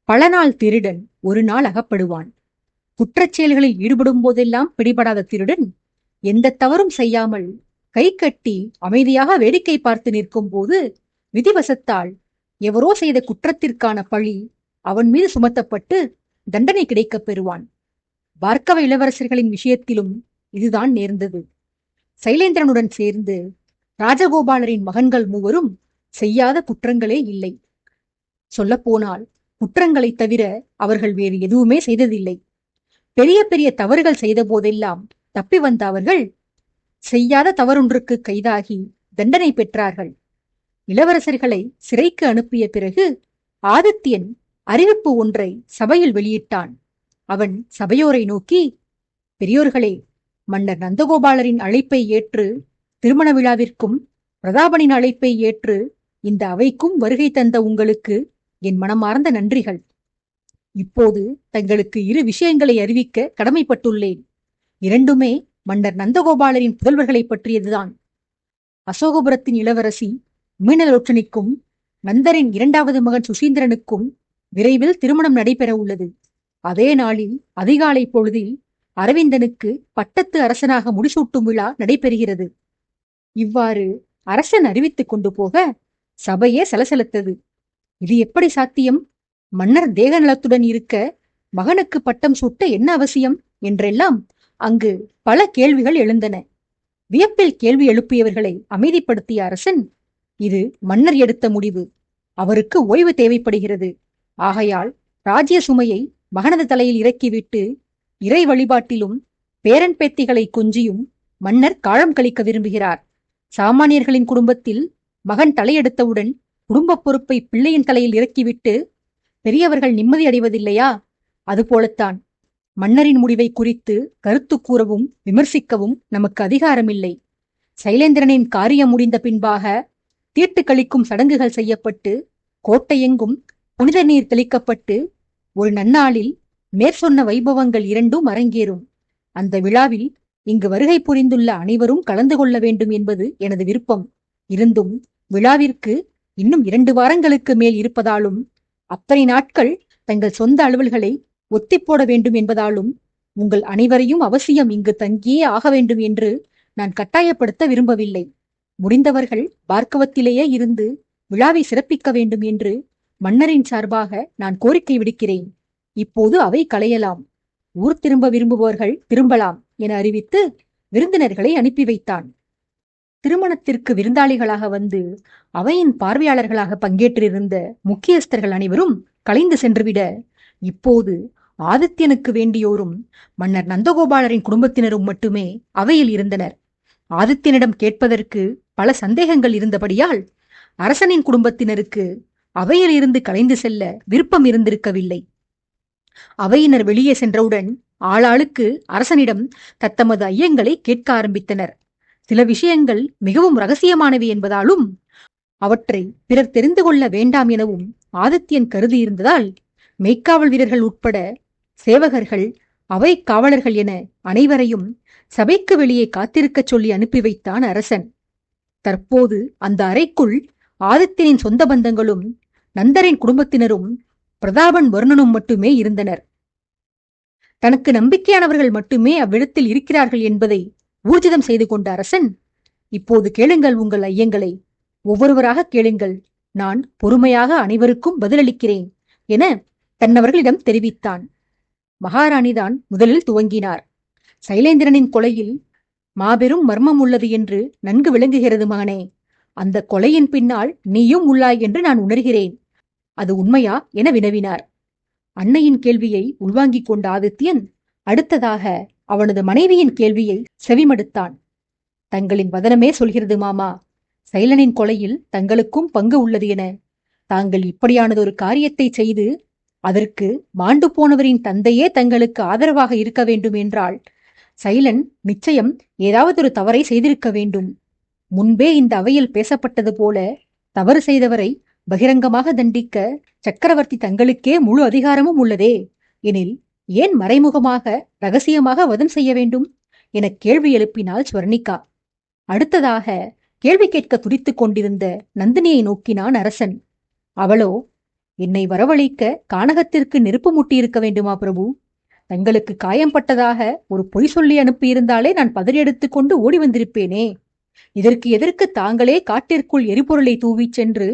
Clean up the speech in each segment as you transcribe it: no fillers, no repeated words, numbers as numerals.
பல நாள் திருடன் ஒரு நாள் அகப்படுவான். குற்றச்செயல்களில் ஈடுபடும் போதெல்லாம் பிடிபடாத திருடன் எந்த தவறும் செய்யாமல் கை கட்டி அமைதியாக வேடிக்கை பார்த்து நிற்கும் போது விதிவசத்தால் எவரோ செய்த குற்றத்திற்கான பழி அவன் மீது சுமத்தப்பட்டு தண்டனை கிடைக்கப் பெறுவான். பார்க்கவ இளவரசர்களின் விஷயத்திலும் இதுதான் நேர்ந்தது. சைலேந்திரனுடன் சேர்ந்து ராஜகோபாலரின் மகன்கள் மூவரும் செய்யாத குற்றங்களே இல்லை. சொல்லப்போனால் குற்றங்களைத் தவிர அவர்கள் வேறு எதுவுமே செய்ததில்லை. பெரிய பெரிய தவறுகள் செய்த போதெல்லாம் தப்பி வந்த அவர்கள் செய்யாத தவறொன்றுக்கு கைதாகி தண்டனை பெற்றார்கள். இளவரசர்களை சிறைக்கு அனுப்பிய பிறகு ஆதித்யன் அறிவிப்பு ஒன்றை சபையில் வெளியிட்டான். அவன் சபையோரை நோக்கி, பெரியோர்களே, மன்னர் நந்தகோபாலரின் அழைப்பை ஏற்று திருமண விழாவிற்கும் பிரதாபனின் அழைப்பை ஏற்று இந்த அவைக்கும் வருகை தந்த உங்களுக்கு என் மனமார்ந்த நன்றிகள். இப்போது தங்களுக்கு இரு விஷயங்களை அறிவிக்க கடமைப்பட்டுள்ளேன். இரண்டுமே மன்னர் நந்தகோபாலரின் புதல்வர்களை பற்றியதுதான். அசோகபுரத்தின் இளவரசி மீனலோச்சனிக்கும் நந்தரின் இரண்டாவது மகன் சுசீந்திரனுக்கும் விரைவில் திருமணம் நடைபெற உள்ளது. அதே நாளில் அதிகாலை பொழுதில் அரவிந்தனுக்கு பட்டத்து அரசனாக முடிசூட்டும் விழா நடைபெறுகிறது. இவ்வாறு அரசன் அறிவித்துக் கொண்டு போக சபையே சலசலத்தது. இது எப்படி சாத்தியம்? மன்னர் தேக நலத்துடன் இருக்க மகனுக்கு பட்டம் சூட்ட என்ன அவசியம் என்றெல்லாம் அங்கு பல கேள்விகள் எழுந்தன. வியப்பில் கேள்வி எழுப்பியவர்களை அமைதிப்படுத்திய அரசன், இது மன்னர் எடுத்த முடிவு. அவருக்கு ஓய்வு தேவைப்படுகிறது. ஆகையால் ராஜ்ய சுமையை மகனது தலையில் இறக்கிவிட்டு இறை வழிபாட்டிலும் பேரன் பேத்திகளை கொஞ்சியும் மன்னர் காலம் கழிக்க விரும்புகிறார். சாமானியர்களின் குடும்பத்தில் மகன் தலையெடுத்தவுடன் குடும்ப பொறுப்பை பிள்ளையின் தலையில் இறக்கிவிட்டு பெரியவர்கள் நிம்மதி அடைவதில்லையா? அதுபோலத்தான் மன்னரின் முடிவை குறித்து கருத்து கூறவும் விமர்சிக்கவும் நமக்கு அதிகாரமில்லை. சைலேந்திரனின் காரியம் முடிந்த பின்பாக தீட்டு கழிக்கும் சடங்குகள் செய்யப்பட்டு கோட்டையெங்கும் புனித நீர் தெளிக்கப்பட்டு ஒரு நன்னாளில் மேற்சொன்ன வைபவங்கள் இரண்டும் அரங்கேறும். அந்த விழாவில் இங்கு வருகை புரிந்துள்ள அனைவரும் கலந்து கொள்ள வேண்டும் என்பது எனது விருப்பம். இருந்தும் விழாவிற்கு இன்னும் 2 வாரங்களுக்கு மேல் இருப்பதாலும் அத்தனை நாட்கள் தங்கள் சொந்த அலுவல்களை ஒத்திப்போட வேண்டும் என்பதாலும் உங்கள் அனைவரையும் அவசியம் இங்கு தங்கியே ஆக வேண்டும் என்று நான் கட்டாயப்படுத்த விரும்பவில்லை. முடிந்தவர்கள் பார்க்கவத்திலேயே இருந்து விழாவை சிறப்பிக்க வேண்டும் என்று மன்னரின் சார்பாக நான் கோரிக்கை விடுக்கிறேன். இப்போது அவை கலையலாம். ஊர் திரும்ப விரும்புபவர்கள் திரும்பலாம் என அறிவித்து விருந்தினர்களை அனுப்பி வைத்தான். திருமணத்திற்கு விருந்தாளிகளாக வந்து அவையின் பார்வையாளர்களாக பங்கேற்றிருந்த முக்கியஸ்தர்கள் அனைவரும் கலைந்து சென்றுவிட இப்போது ஆதித்யனுக்கு வேண்டியோரும் மன்னர் நந்தகோபாலரின் குடும்பத்தினரும் மட்டுமே அவையில் இருந்தனர். ஆதித்யனிடம் கேட்பதற்கு பல சந்தேகங்கள் இருந்தபடியால் அரசனின் குடும்பத்தினருக்கு அவையில் இருந்து கலைந்து செல்ல விருப்பம் இருந்திருக்கவில்லை. அவையினர் வெளியே சென்றவுடன் ஆளாளுக்கு அரசனிடம் தத்தமது ஐயங்களை கேட்க ஆரம்பித்தனர். சில விஷயங்கள் மிகவும் ரகசியமானவை என்பதாலும் அவற்றை பிறர் தெரிந்து கொள்ள வேண்டாம் எனவும் ஆதித்யன் கருதியிருந்ததால் மெய்க்காவல் வீரர்கள் உட்பட சேவகர்கள், அவை காவலர்கள் என அனைவரையும் சபைக்கு வெளியே காத்திருக்கச் சொல்லி அனுப்பி வைத்தான் அரசன். தற்போது அந்த அறைக்குள் ஆதித்யனின் சொந்த பந்தங்களும் நந்தரின் குடும்பத்தினரும் பிரதாபன் வருணனும் மட்டுமே இருந்தனர். தனக்கு நம்பிக்கையானவர்கள் மட்டுமே அவ்விடத்தில் இருக்கிறார்கள் என்பதை ஊர்ஜிதம் செய்து கொண்ட அரசன், இப்போது கேளுங்கள் உங்கள் ஐயங்களை, ஒவ்வொருவராக கேளுங்கள், நான் பொறுமையாக அனைவருக்கும் பதிலளிக்கிறேன் என தன்னவர்களிடம் தெரிவித்தான். மகாராணிதான் முதலில் துவங்கினார். சைலேந்திரனின் கொலையில் மாபெரும் மர்மம் உள்ளது என்று நன்கு விளங்குகிறது மகனே. அந்த கொலையின் பின்னால் நீயும் உள்ளாய் என்று நான் உணர்கிறேன். அது உண்மையா என வினவினார். அன்னையின் கேள்வியை உள்வாங்கிக் கொண்ட ஆதித்யன் அடுத்ததாக அவனது மனைவியின் கேள்வியை செவிமடுத்தான். தங்களின் வதனமே சொல்கிறது மாமா, சைலனின் கொலையில் தங்களுக்கும் பங்கு உள்ளது என. தாங்கள் இப்படியானதொரு காரியத்தை செய்து அதற்கு மாண்டு போனவரின் தந்தையே தங்களுக்கு ஆதரவாக இருக்க வேண்டும் என்றால் சைலன் நிச்சயம் ஏதாவது ஒரு தவறை செய்திருக்க வேண்டும். முன்பே இந்த அவையில் பேசப்பட்டது போல தவறு செய்தவரை பகிரங்கமாக தண்டிக்க சக்கரவர்த்தி தங்களுக்கே முழு அதிகாரமும் உள்ளதே. எனில் ஏன் மறைமுகமாக ரகசியமாக வதம் செய்ய வேண்டும் என கேள்வி எழுப்பினாள் ஸ்வர்ணிகா. அடுத்ததாக கேள்வி கேட்க துடித்துக் கொண்டிருந்த நந்தினியை நோக்கினான் அரசன். அவளோ, என்னை வரவழைக்க கானகத்திற்கு நெருப்பு மூட்டியிருக்க வேண்டுமா பிரபு? தங்களுக்கு காயம்பட்டதாக ஒரு பொய் சொல்லி அனுப்பியிருந்தாலே நான் பதறியெடுத்துக் கொண்டு ஓடி வந்திருப்பேனே. இதற்கு எதற்கு தாங்களே காட்டிற்குள் எரிபொருளை தூவிச் சென்று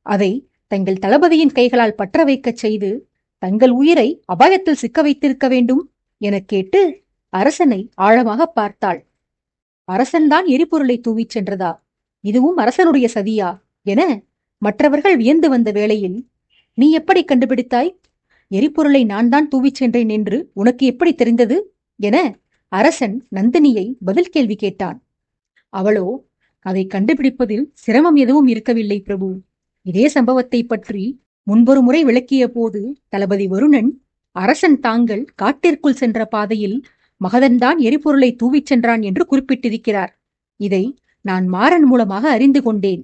அதை தங்கள் தளபதியின் கைகளால் பற்ற வைக்கச் செய்து தங்கள் உயிரை அபாயத்தில் சிக்க வைத்திருக்க வேண்டும் எனக் கேட்டு அரசனை ஆழமாக பார்த்தாள். அரசன்தான் எரிபொருளை தூவிச் சென்றதா? இதுவும் அரசனுடைய சதியா என மற்றவர்கள் வியந்து வந்த வேளையில், நீ எப்படி கண்டுபிடித்தாய்? எரிபொருளை நான் தான் தூவிச் சென்றேன் என்று உனக்கு எப்படி தெரிந்தது என அரசன் நந்தினியை பதில் கேள்வி கேட்டான். அவளோ, அதை கண்டுபிடிப்பதில் சிரமம் எதுவும் இருக்கவில்லை பிரபு. இதே சம்பவத்தை பற்றி முன்பொரு முறை விளக்கிய போது தளபதி வருணன், அரசன் தாங்கள் காட்டிற்குள் சென்ற பாதையில் மகதன்தான் எரிபொருளை தூவிச் சென்றான் என்று குறிப்பிட்டிருக்கிறார். இதை நான் மாறன் மூலமாக அறிந்து கொண்டேன்.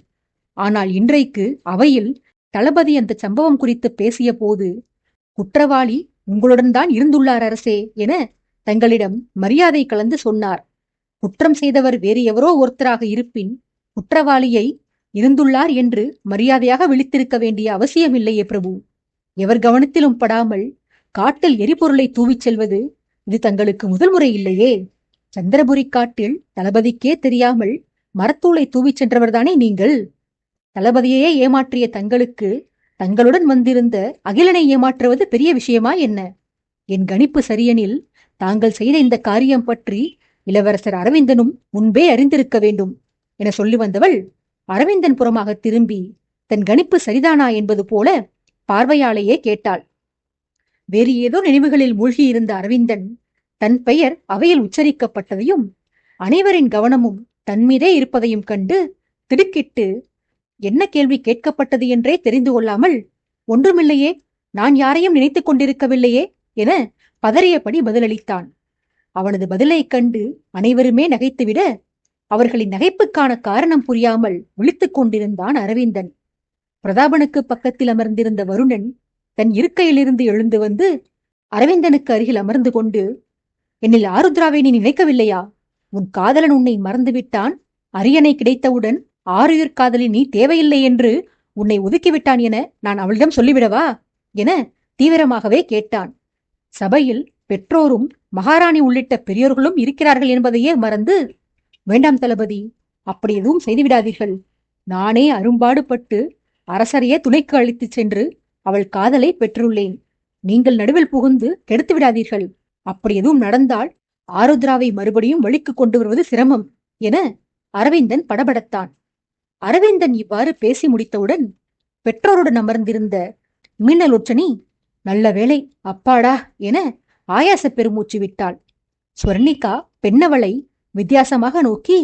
ஆனால் இன்றைக்கு அவையில் தளபதி அந்த சம்பவம் குறித்து பேசிய போது, குற்றவாளி உங்களுடன் தான் இருந்துள்ளார் அரசே என தங்களிடம் மரியாதை கலந்து சொன்னார். குற்றம் செய்தவர் வேறு எவரோ ஒருத்தராக இருப்பின் குற்றவாளியை இருந்துள்ளார் என்று மரியாதையாக விழித்திருக்க வேண்டிய அவசியமில்லையே பிரபு. எவர் கவனத்திலும் படாமல் காட்டில் எரிபொருளை தூவிச் செல்வது இது தங்களுக்கு முதல் முறை இல்லையே. சந்திரபுரி காட்டில் தளபதிக்கே தெரியாமல் மரத்தூளை தூவிச் சென்றவர்தானே நீங்கள். தளபதியையே ஏமாற்றிய தங்களுக்கு தங்களுடன் வந்திருந்த அகிலனை ஏமாற்றுவது பெரிய விஷயமா என்ன? என் கணிப்பு சரியெனில் தாங்கள் செய்த இந்த காரியம் பற்றி இளவரசர் அரவிந்தனும் முன்பே அறிந்திருக்க வேண்டும் என சொல்லி வந்தவள் அரவிந்தன் புறமாக திரும்பி தன் கணிப்பு சரிதானா என்பது போல பார்வையாலேயே கேட்டாள். வேறு ஏதோ நினைவுகளில் மூழ்கியிருந்த அரவிந்தன் தன் பெயர் அவையில் உச்சரிக்கப்பட்டதையும் அனைவரின் கவனமும் தன்மீதே இருப்பதையும் கண்டு திடுக்கிட்டு, என்ன கேள்வி கேட்கப்பட்டது என்றே தெரிந்து கொள்ளாமல், ஒன்றுமில்லையே, நான் யாரையும் நினைத்துக் கொண்டிருக்கவில்லையே என பதறியபடி பதிலளித்தான். அவனது பதிலைக் கண்டு அனைவருமே நகைத்துவிட, அவர்களின் நகைப்புக்கான காரணம் புரியாமல் விழித்துக் கொண்டிருந்தான் அரவிந்தன். பிரதாபனுக்கு பக்கத்தில் அமர்ந்திருந்த வருணன் தன் இருக்கையிலிருந்து எழுந்து வந்து அரவிந்தனுக்கு அருகில் அமர்ந்து கொண்டு, என்னில் ஆருத்ராவை நீ நினைக்கவில்லையா? உன் காதலன் உன்னை மறந்துவிட்டான். அரியணை கிடைத்தவுடன் ஆருயிர் காதலி நீ தேவையில்லை என்று உன்னை ஒதுக்கிவிட்டான் என நான் அவளிடம் சொல்லிவிடவா என தீவிரமாகவே கேட்டான். சபையில் பெற்றோரும் மகாராணி உள்ளிட்ட பெரியோர்களும் இருக்கிறார்கள் என்பதையே மறந்து, வேண்டாம் தளபதி, அப்படி எதுவும் செய்துவிடாதீர்கள். நானே அரும்பாடுபட்டு அரசரையே துணைக்கு அழைத்துச் சென்று அவள் காதலை பெற்றுள்ளேன். நீங்கள் நடுவில் புகுந்து கெடுத்து விடாதீர்கள். அப்படி எதுவும் நடந்தால் ஆருத்ராவை மறுபடியும் வழிக்கு கொண்டு வருவது சிரமம் என அரவிந்தன் படபடத்தான். அரவிந்தன் இவ்வாறு பேசி முடித்தவுடன் பெற்றோருடன் அமர்ந்திருந்த மீனலோச்சனி, நல்ல வேளை அப்பாடா என ஆயாச பெருமூச்சு விட்டாள். ஸ்வர்ணிகா பெண்ணவளை வித்தியாசமாக நோக்கி,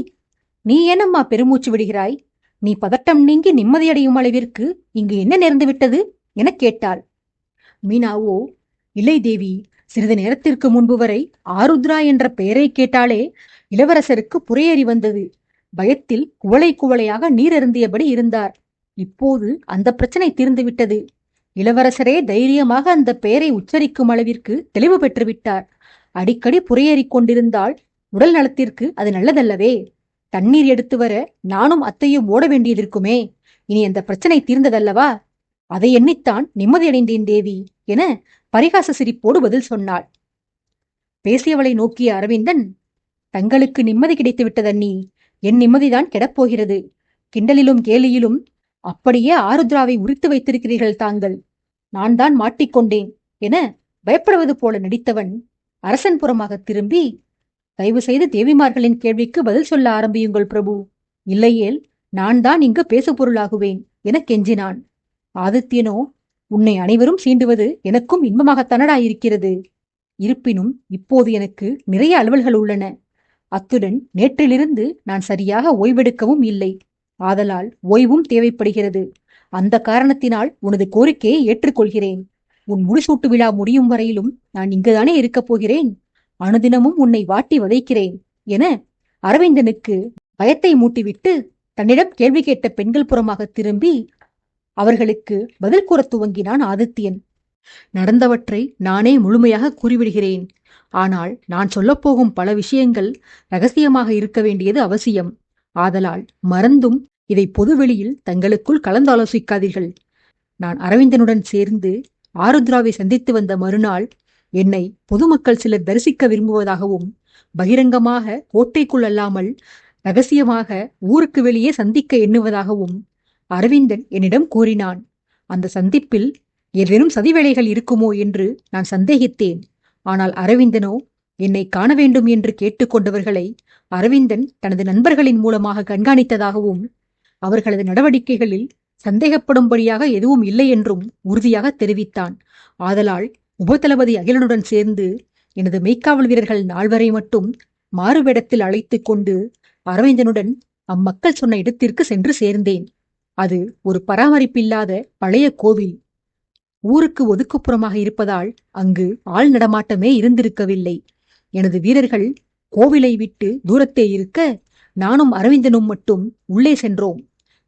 நீ ஏனம்மா பெருமூச்சு விடுகிறாய்? நீ பதட்டம் நீங்கி நிம்மதியடையும் அளவிற்கு இங்கு என்ன நேர்ந்து விட்டது என கேட்டாள். மீனாவோ, இல்லை தேவி, சிறிது நேரத்திற்கு முன்பு வரை ஆருத்ரா என்ற பெயரை கேட்டாலே இளவரசருக்கு புரையேறி வந்தது. பயத்தில் குவளை குவளையாக நீர் அருந்தியபடி இருந்தார். இப்போது அந்த பிரச்சனை தீர்ந்துவிட்டது. இளவரசரே தைரியமாக அந்த பெயரை உச்சரிக்கும் அளவிற்கு தெளிவு பெற்றுவிட்டார். அடிக்கடி புரையேறிக் கொண்டிருந்தால் உடல் நலத்திற்கு அது நல்லதல்லவே. தண்ணீர் எடுத்து வர நானும் அத்தையும் ஓட வேண்டியதிருக்குமே. இனி அந்த பிரச்சனை தீர்ந்ததல்லவா? அதை எண்ணித்தான் நிம்மதியடைந்தேன் தேவி என பரிகாச சிரிப்போடு பதில் சொன்னாள். பேசியவளை நோக்கிய அரவிந்தன், தங்களுக்கு நிம்மதி கிடைத்து விட்டதண்ணி, என் நிம்மதிதான் கெடப்போகிறது. கிண்டலிலும் கேலியிலும் அப்படியே ஆருத்ராவை உரித்து வைத்திருக்கிறீர்கள் தாங்கள். நான் தான் மாட்டிக்கொண்டேன் என பயப்படுவது போல நடித்தவன் அரசன் புறமாக திரும்பி, தயவு செய்து தேவிமார்களின் கேள்விக்கு பதில் சொல்ல ஆரம்பியுங்கள் பிரபு. இல்லையேல் நான் தான் இங்கு பேசுபொருளாகுவேன் என கெஞ்சினான். ஆதித்யனோ, உன்னை அனைவரும் சீண்டுவது எனக்கும் இன்பமாகத்தனடாயிருக்கிறது. இருப்பினும் இப்போது எனக்கு நிறைய அலுவல்கள் உள்ளன. அத்துடன் நேற்றிலிருந்து நான் சரியாக ஓய்வெடுக்கவும் இல்லை. ஆதலால் ஓய்வும் தேவைப்படுகிறது. அந்த காரணத்தினால் உனது கோரிக்கையை ஏற்றுக்கொள்கிறேன். உன் முடிசூட்டு விழா முடியும் வரையிலும் நான் இங்குதானே இருக்கப் போகிறேன். அனுதினமும் உன்னை வாட்டி வதைக்கிறேன் என அரவிந்தனுக்கு பயத்தை மூட்டிவிட்டு தன்னிடம் கேள்வி கேட்ட பெண்கள் புறமாக திரும்பி அவர்களுக்கு பதில் கூற துவங்கினான் ஆதித்யன். நடந்தவற்றை நானே முழுமையாக கூறிவிடுகிறேன். ஆனால் நான் சொல்லப்போகும் பல விஷயங்கள் ரகசியமாக இருக்க வேண்டியது அவசியம். ஆதலால் மறந்தும் இதை பொதுவெளியில் தங்களுக்குள் கலந்தாலோசிக்காதீர்கள். நான் அரவிந்தனுடன் சேர்ந்து ஆருத்ராவை சந்தித்து வந்த மறுநாள் என்னை பொதுமக்கள் சிலர் தரிசிக்க விரும்புவதாகவும், பகிரங்கமாக கோட்டைக்குள் அல்லாமல் ரகசியமாக ஊருக்கு வெளியே சந்திக்க எண்ணுவதாகவும் அரவிந்தன் என்னிடம் கூறினான். அந்த சந்திப்பில் ஏதேனும் சதிவேளைகள் இருக்குமோ என்று நான் சந்தேகித்தேன். ஆனால் அரவிந்தனோ என்னை காண வேண்டும் என்று கேட்டுக்கொண்டவர்களை அரவிந்தன் தனது நண்பர்களின் மூலமாக கண்காணித்ததாகவும், அவர்களது நடவடிக்கைகளில் சந்தேகப்படும்படியாக எதுவும் இல்லை என்றும் உறுதியாக தெரிவித்தான். ஆதலால் உபதளபதி அகிலனுடன் சேர்ந்து எனது மெய்க்காவல் வீரர்கள் நால்வரை மட்டும் மாறுவேடத்தில் அழைத்து கொண்டு அரவிந்தனுடன் அம்மக்கள் சொன்ன இடத்திற்கு சென்று சேர்ந்தேன். அது ஒரு பராமரிப்பில்லாத பழைய கோவில். ஊருக்கு ஒதுக்குப்புறமாக இருப்பதால் அங்கு ஆள் நடமாட்டமே இருந்திருக்கவில்லை. எனது வீரர்கள் கோவிலை விட்டு தூரத்தே இருக்க நானும் அரவிந்தனும் மட்டும் உள்ளே சென்றோம்.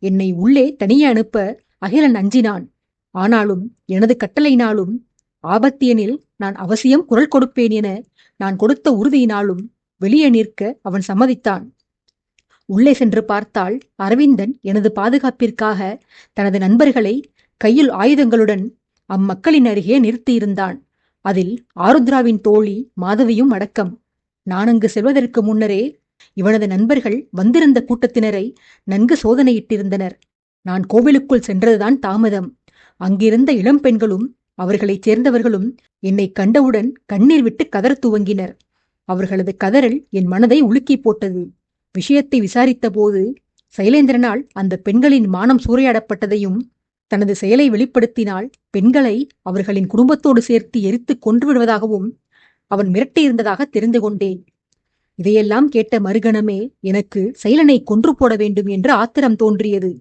என்னை உள்ளே தனியே அனுப்ப அகிலன் அஞ்சினான். ஆனாலும் எனது கட்டளையினாலும் ஆபத்தியனில் நான் அவசியம் குரல் கொடுப்பேன் என நான் கொடுத்த உறுதியினாலும் வெளியே நிற்க அவன் சம்மதித்தான். உள்ளே சென்று பார்த்தால் அரவிந்தன் எனது பாதுகாப்பிற்காக தனது நண்பர்களை கையில் ஆயுதங்களுடன் அம்மக்களின் அருகே நிறுத்தியிருந்தான். அதில் ஆருத்ராவின் தோழி மாதவியும் அடக்கம். நான் அங்கு செல்வதற்கு முன்னரே இவனது நண்பர்கள் வந்திருந்த கூட்டத்தினரை நன்கு சோதனையிட்டிருந்தனர். நான் கோவிலுக்குள் சென்றதுதான் தாமதம். அங்கிருந்த இளம் பெண்களும் அவர்களைச் சேர்ந்தவர்களும் என்னை கண்டவுடன் கண்ணீர் விட்டு கதறத் துவங்கினர். அவர்களது கதறல் என் மனதை உலுக்கி போட்டது. விஷயத்தை விசாரித்த போது சைலேந்திரனால் அந்த பெண்களின் மானம் சூறையாடப்பட்டதையும், தனது செயலை வெளிப்படுத்தினால் பெண்களை அவர்களின் குடும்பத்தோடு சேர்த்து எரித்து கொன்று விடுவதாகவும் அவன் மிரட்டியிருந்ததாக தெரிந்து கொண்டேன். இதையெல்லாம் கேட்ட மறுகணமே எனக்கு சைலனை கொன்று போட வேண்டும் என்று ஆத்திரம் தோன்றியது.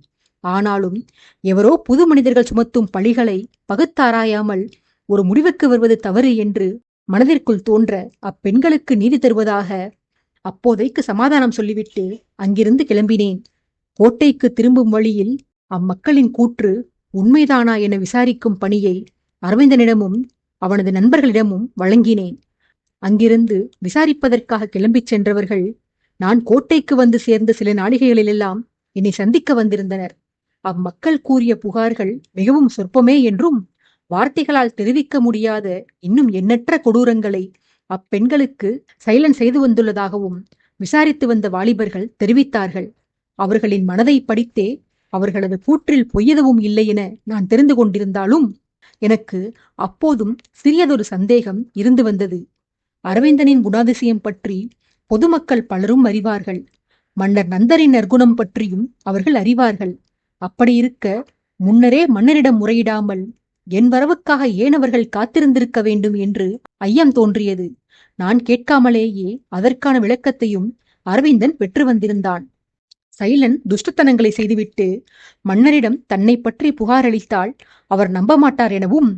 ஆனாலும் எவரோ புது மனிதர்கள் சுமத்தும் பழிகளை பகுத்தாராயாமல் ஒரு முடிவுக்கு வருவது தவறு என்று மனதிற்குள் தோன்ற அப்பெண்களுக்கு நீதி தருவதாக அப்போதைக்கு சமாதானம் சொல்லிவிட்டு அங்கிருந்து கிளம்பினேன். கோட்டைக்கு திரும்பும் வழியில் அம்மக்களின் கூற்று உண்மைதானா என விசாரிக்கும் பணியை அரவிந்தனிடமும் அவனது நண்பர்களிடமும் வழங்கினேன். அங்கிருந்து விசாரிப்பதற்காக கிளம்பிச் சென்றவர்கள் நான் கோட்டைக்கு வந்து சேர்ந்த சில நாளிகைகளிலெல்லாம் என்னை சந்திக்க வந்திருந்தனர். அம்மக்கள் கூறிய புகார்கள் மிகவும் சொற்பமே என்றும், வார்த்தைகளால் தெரிவிக்க முடியாத இன்னும் எண்ணற்ற கொடூரங்களை அப்பெண்களுக்கு சைலன் செய்து வந்துள்ளதாகவும் விசாரித்து வந்த வாலிபர்கள் தெரிவித்தார்கள். அவர்களின் மனதை படித்தே அவர்களது கூற்றில் பொய்யதுவும் இல்லை என நான் தெரிந்து கொண்டிருந்தாலும் எனக்கு அப்போதும் சிறியதொரு சந்தேகம் இருந்து வந்தது. அரவிந்தனின் குணாதிசயம் பற்றி பொதுமக்கள் பலரும் அறிவார்கள். மன்னர் நந்தரின் நற்குணம் பற்றியும் அவர்கள் அறிவார்கள். அப்படியிருக்க முன்னரே மன்னரிடம் முறையிடாமல் என் வரவுக்காக ஏன் அவர்கள் காத்திருந்திருக்க வேண்டும் என்று ஐயம் தோன்றியது. நான் கேட்காமலேயே அதற்கான விளக்கத்தையும் அரவிந்தன் பெற்று வந்திருந்தான். சைலன் துஷ்டத்தனங்களை செய்துவிட்டு மன்னரிடம் தன்னை பற்றி புகார் அளித்தால் அவர் நம்ப மாட்டார் எனவும்,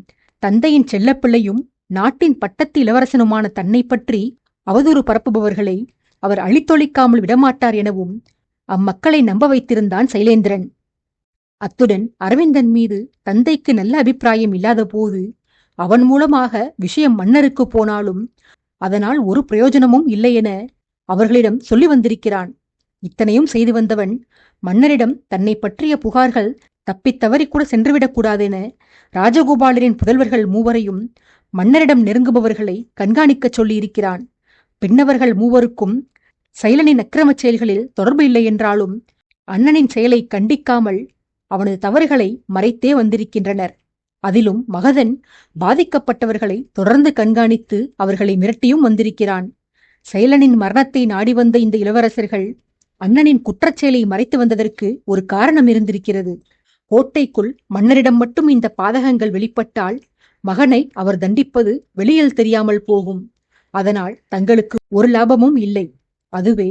தந்தையின் செல்லப்பிள்ளையும் நாட்டின் பட்டத்து இளவரசனுமான தன்னை பற்றி அவதூறு பரப்புபவர்களை அவர் அழித்தொழிக்காமல் விடமாட்டார் எனவும் அம்மக்களை நம்ப வைத்திருந்தான் சைலேந்திரன். அத்துடன் அரவிந்தன் மீது தந்தைக்கு நல்ல அபிப்பிராயம் இல்லாத போது அவன் மூலமாக விஷயம் மன்னருக்கு போனாலும் அதனால் ஒரு பிரயோஜனமும் இல்லை என அவர்களிடம் சொல்லி வந்திருக்கிறான். இத்தனையும் செய்து வந்தவன் மன்னரிடம் தன்னை பற்றிய புகார்கள் தப்பித்தவறி கூட சென்றுவிடக்கூடாதென ராஜகோபாலரின் புதல்வர்கள் மூவரையும் மன்னரிடம் நெருங்குபவர்களை கண்காணிக்கச் சொல்லியிருக்கிறான். பின்னவர்கள் மூவருக்கும் சைலனின் அக்கிரமச் செயல்களில் தொடர்பு இல்லை என்றாலும் அண்ணனின் செயலை கண்டிக்காமல் அவனது தவறுகளை மறைத்தே வந்திருக்கின்றனர். அதிலும் மகதன் பாதிக்கப்பட்டவர்களை தொடர்ந்து கண்காணித்து அவர்களை மிரட்டியும் வந்திருக்கிறான். சைலனின் மரணத்தை நாடி வந்த இந்த இளவரசர்கள் அண்ணனின் குற்றச்செயலை மறைத்து வந்ததற்கு ஒரு காரணம் இருந்திருக்கிறது. கோட்டைக்குள் மன்னரிடம் மட்டும் இந்த பாதகங்கள் வெளிப்பட்டால் மகனை அவர் தண்டிப்பது வெளியில் தெரியாமல் போகும். அதனால் தங்களுக்கு ஒரு லாபமும் இல்லை. அதுவே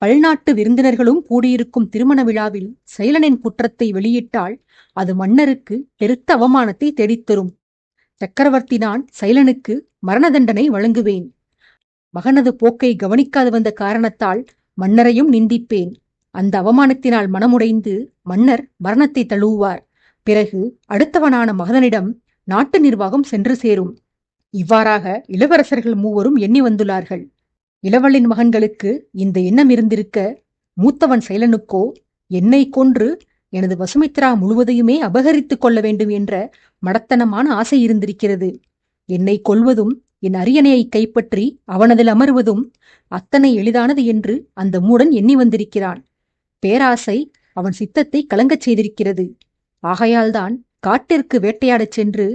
பல்நாட்டு விருந்தினர்களும் கூடியிருக்கும் திருமண விழாவில் சைலனின் குற்றத்தை வெளியிட்டால் அது மன்னருக்கு பெருத்த அவமானத்தை தேடித்தரும். சக்கரவர்த்தி நான் சைலனுக்கு மரண தண்டனை வழங்குவேன். மகனது போக்கை கவனிக்காது வந்த காரணத்தால் மன்னரையும் நிந்திப்பேன். அந்த அவமானத்தினால் மனமுடைந்து மன்னர் மரணத்தை தழுவுவார். பிறகு அடுத்தவனான மகதனிடம் நாட்டு நிர்வாகம் சென்று சேரும். இவ்வாறாக இளவரசர்கள் மூவரும் எண்ணி வந்துள்ளார்கள். இளவலின் மகன்களுக்கு இந்த எண்ணம் இருந்திருக்க, மூத்தவன் சைலனுக்கோ என்னை கொன்று எனது வசுமித்ரா முழுவதையுமே அபகரித்துக் கொள்ள வேண்டும் என்ற மடத்தனமான ஆசை இருந்திருக்கிறது. என்னை கொல்வதும் என் அரியணையை கைப்பற்றி அவனதில் அமர்வதும் அத்தனை எளிதானது என்று அந்த மூடன் எண்ணி வந்திருக்கிறான். பேராசை அவன் சித்தத்தை கலங்கச் செய்திருக்கிறது. ஆகையால்தான் காட்டிற்கு வேட்டையாடச் சென்று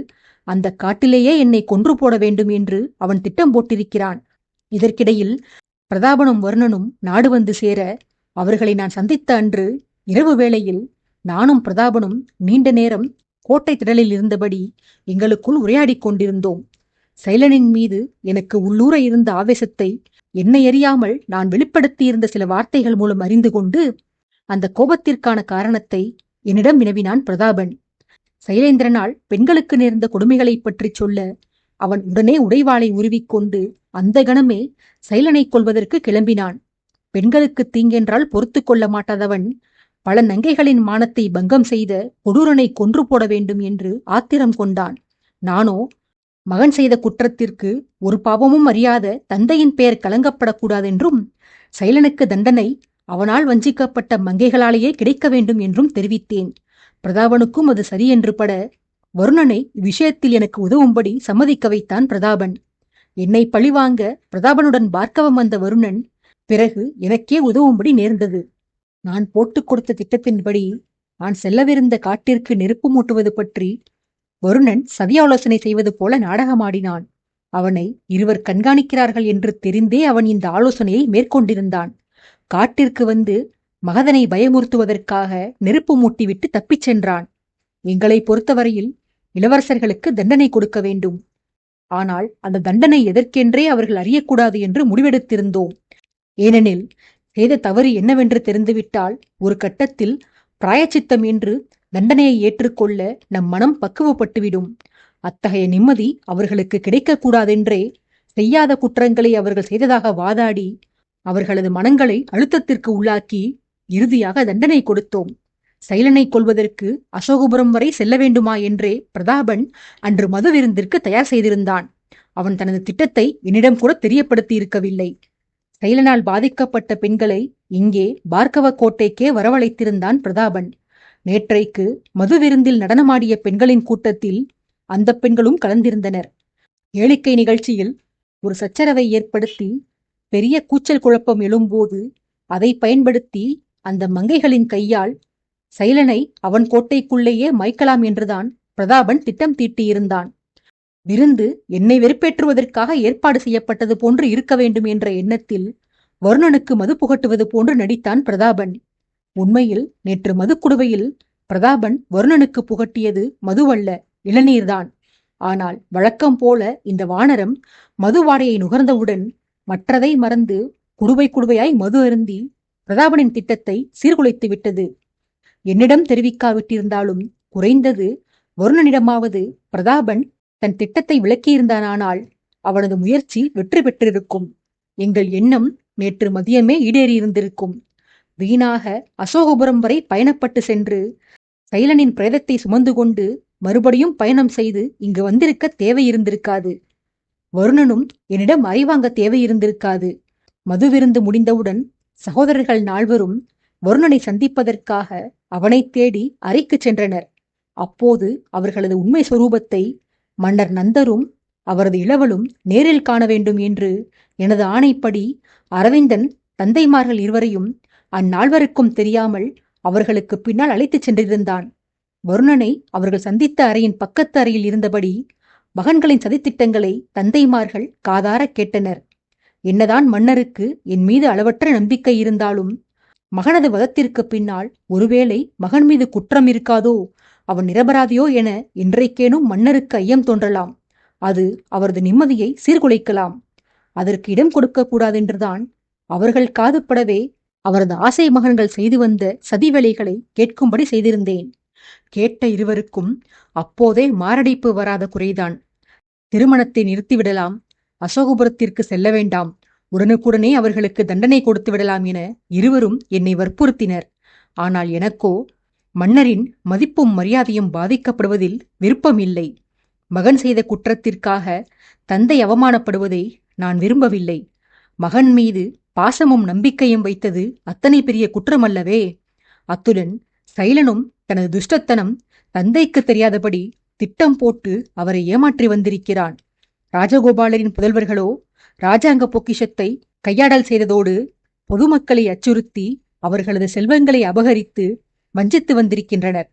அந்த காட்டிலேயே என்னை கொன்று போட வேண்டும் என்று அவன் திட்டம் போட்டிருக்கிறான். இதற்கிடையில் பிரதாபனும் வருணனும் நாடு வந்து சேர அவர்களை நான் சந்தித்த அன்று இரவு வேளையில் நானும் பிரதாபனும் நீண்ட நேரம் கோட்டை திடலில் இருந்தபடி எங்களுக்குள் உரையாடிக் கொண்டிருந்தோம். சைலனின் மீது எனக்கு உள்ளூர இருந்த ஆவேசத்தை என்னை அறியாமல் நான் வெளிப்படுத்தியிருந்த சில வார்த்தைகள் மூலம் அறிந்து கொண்டு அந்த கோபத்திற்கான காரணத்தை என்னிடம் வினவினான் பிரதாபன். சைலேந்திரனால் பெண்களுக்கு நேர்ந்த கொடுமைகளைப் பற்றி சொல்ல அவன் உடனே உடைவாளை உருவிக்கொண்டு அந்த கணமே சைலனை கொல்வதற்கு கிளம்பினான். பெண்களுக்கு தீங்கென்றால் பொறுத்து கொள்ள மாட்டாதவன் பல நங்கைகளின் மானத்தை பங்கம் செய்த கொடூரனை கொன்று போட வேண்டும் என்று ஆத்திரம் கொண்டான். நானோ மகன் செய்த குற்றத்திற்கு ஒரு பாவமும் அறியாத தந்தையின் பெயர் கலங்கப்படக்கூடாதென்றும் சைலனுக்கு தண்டனை அவனால் வஞ்சிக்கப்பட்ட மங்கைகளாலேயே கிடைக்க வேண்டும் என்றும் தெரிவித்தேன். பிரதாபனுக்கும் அது சரியென்று பட வருணனை இவ்விஷயத்தில் எனக்கு உதவும்படி சம்மதிக்க வைத்தான் பிரதாபன். என்னை பழிவாங்க பிரதாபனுடன் பார்க்கவம் வந்த வருணன் பிறகு எனக்கே உதவும்படி நேர்ந்தது. நான் போட்டுக் கொடுத்த திட்டத்தின்படி நான் செல்லவிருந்த காட்டிற்கு நெருப்பு மூட்டுவது பற்றி வருணன் சதியாலோசனை செய்வது போல நாடகமாடினான். அவனை இருவர் கண்காணிக்கிறார்கள் என்று தெரிந்தே அவன் இந்த ஆலோசனையை மேற்கொண்டிருந்தான். காட்டிற்கு வந்து மகதனை பயமுறுத்துவதற்காக நெருப்பு மூட்டிவிட்டு தப்பிச் சென்றான். எங்களை பொறுத்தவரையில் இளவரசர்களுக்கு தண்டனை கொடுக்க வேண்டும். ஆனால் அந்த தண்டனை எதற்கென்றே அவர்கள் அறியக்கூடாது என்று முடிவெடுத்திருந்தோம். ஏனெனில் செய்த தவறு என்னவென்று தெரிந்துவிட்டால் ஒரு கட்டத்தில் பிராயச்சித்தம் என்று தண்டனையை ஏற்றுக்கொள்ள நம் மனம் பக்குவப்பட்டுவிடும். அத்தகைய நிம்மதி அவர்களுக்கு கிடைக்கக்கூடாதென்றே செய்யாத குற்றங்களை அவர்கள் செய்ததாக வாதாடி அவர்களது மனங்களை அழுத்தத்திற்கு உள்ளாக்கி இறுதியாக தண்டனை கொடுத்தோம். சைலனை கொல்வதற்கு அசோகபுரம் வரை செல்ல வேண்டுமா என்றே பிரதாபன் அன்று மது விருந்திற்கு தயார் செய்திருந்தான். அவன் தனது திட்டத்தை என்னிடம் கூட தெரியப்படுத்தி இருக்கவில்லை. சைலனால் பாதிக்கப்பட்ட பெண்களை இங்கே பார்க்கவ கோட்டைக்கே வரவழைத்திருந்தான் பிரதாபன். நேற்றைக்கு மது விருந்தில் நடனமாடிய பெண்களின் கூட்டத்தில் அந்த பெண்களும் கலந்திருந்தனர். கேளிக்கை நிகழ்ச்சியில் ஒரு சச்சரவை ஏற்படுத்தி பெரிய கூச்சல் குழப்பம் எழும்போது அதை பயன்படுத்தி அந்த மங்கைகளின் கையால் சைலனை அவன் கோட்டைக்குள்ளேயே மயக்கலாம் என்றுதான் பிரதாபன் திட்டம் தீட்டியிருந்தான். விருந்து என்னை வெறுப்பேற்றுவதற்காக ஏற்பாடு செய்யப்பட்டது போன்று இருக்க வேண்டும் என்ற எண்ணத்தில் வருணனுக்கு மது புகட்டுவது போன்று நடித்தான் பிரதாபன். உண்மையில் நேற்று மதுக்குடுவையில் பிரதாபன் வருணனுக்கு புகட்டியது மதுவல்ல, இளநீர்தான். ஆனால் வழக்கம் போல இந்த வானரம் மது வாடையை நுகர்ந்தவுடன் மற்றதை மறந்து குடுவை குடுவையாய் மது அருந்தி பிரதாபனின் திட்டத்தை சீர்குலைத்து விட்டது. என்னிடம் தெரிவிக்காவிட்டிருந்தாலும் குறைந்தது வருணனிடமாவது பிரதாபன் தன் திட்டத்தை விளக்கியிருந்தானால் அவனது முயற்சி வெற்றி பெற்றிருக்கும். எங்கள் எண்ணம் நேற்று மதியமே ஈடேறியிருந்திருக்கும். வீணாக அசோகபுரம் வரை பயணப்பட்டு சென்று சைலனின் பிரேதத்தை சுமந்து கொண்டு மறுபடியும் பயணம் செய்து இங்கு வந்திருக்க தேவையிருந்திருக்காது. வருணனும் என்னிடம் அறிவாங்க தேவையிருந்திருக்காது. மது விருந்து முடிந்தவுடன் சகோதரர்கள் நால்வரும் வருணனை சந்திப்பதற்காக அவனை தேடி அறைக்கு சென்றனர். அப்போது அவர்களது உண்மை சொரூபத்தை மன்னர் நந்தரும் அவரது இளவலும் நேரில் காண வேண்டும் என்று எனது ஆணைப்படி அரவிந்தன் தந்தைமார்கள் இருவரையும் அந்நால்வருக்கும் தெரியாமல் அவர்களுக்கு பின்னால் அழைத்துச் சென்றிருந்தான். வருணனை அவர்கள் சந்தித்த அறையின் பக்கத்து அறையில் இருந்தபடி மகன்களின் சதித்திட்டங்களை தந்தைமார்கள் காதார கேட்டனர். என்னதான் மன்னருக்கு என் மீது அளவற்ற நம்பிக்கை இருந்தாலும் மகனது வதத்திற்கு பின்னால் ஒருவேளை மகன் மீது குற்றம் இருக்காதோ, அவன் நிரபராதியோ என இன்றைக்கேனும் மன்னருக்கு ஐயம் தோன்றலாம். அது அவரது நிம்மதியை சீர்குலைக்கலாம். அதற்கு இடம் கொடுக்க கூடாதென்றுதான் அவர்கள் காதுபடவே அவரது ஆசை மகன்கள் செய்து வந்த சதி வேலைகளை கேட்கும்படி செய்திருந்தேன். கேட்ட இருவருக்கும் அப்போதே மாரடைப்பு வராத குறைதான். திருமணத்தை நிறுத்திவிடலாம், அசோகபுரத்திற்கு செல்ல வேண்டாம், உடனுக்குடனே அவர்களுக்கு தண்டனை கொடுத்து விடலாம் என இருவரும் என்னை வற்புறுத்தினர். ஆனால் எனக்கோ மன்னரின் மதிப்பும் மரியாதையும் பாதிக்கப்படுவதில் விருப்பமில்லை. மகன் செய்த குற்றத்திற்காக தந்தை அவமானப்படுவதை நான் விரும்பவில்லை. மகன் மீது பாசமும் நம்பிக்கையும் வைத்தது அத்தனை பெரிய குற்றமல்லவே. அத்துடன் சைலனும் தனது துஷ்டத்தனம் தந்தைக்கு தெரியாதபடி திட்டம் போட்டு அவரை ஏமாற்றி வந்திருக்கிறான். ராஜகோபாலரின் புதல்வர்களோ ராஜாங்க பொக்கிஷத்தை கையாடல் செய்ததோடு பொதுமக்களை அச்சுறுத்தி அவர்களது செல்வங்களை அபகரித்து வஞ்சித்து வந்திருக்கின்றனர்.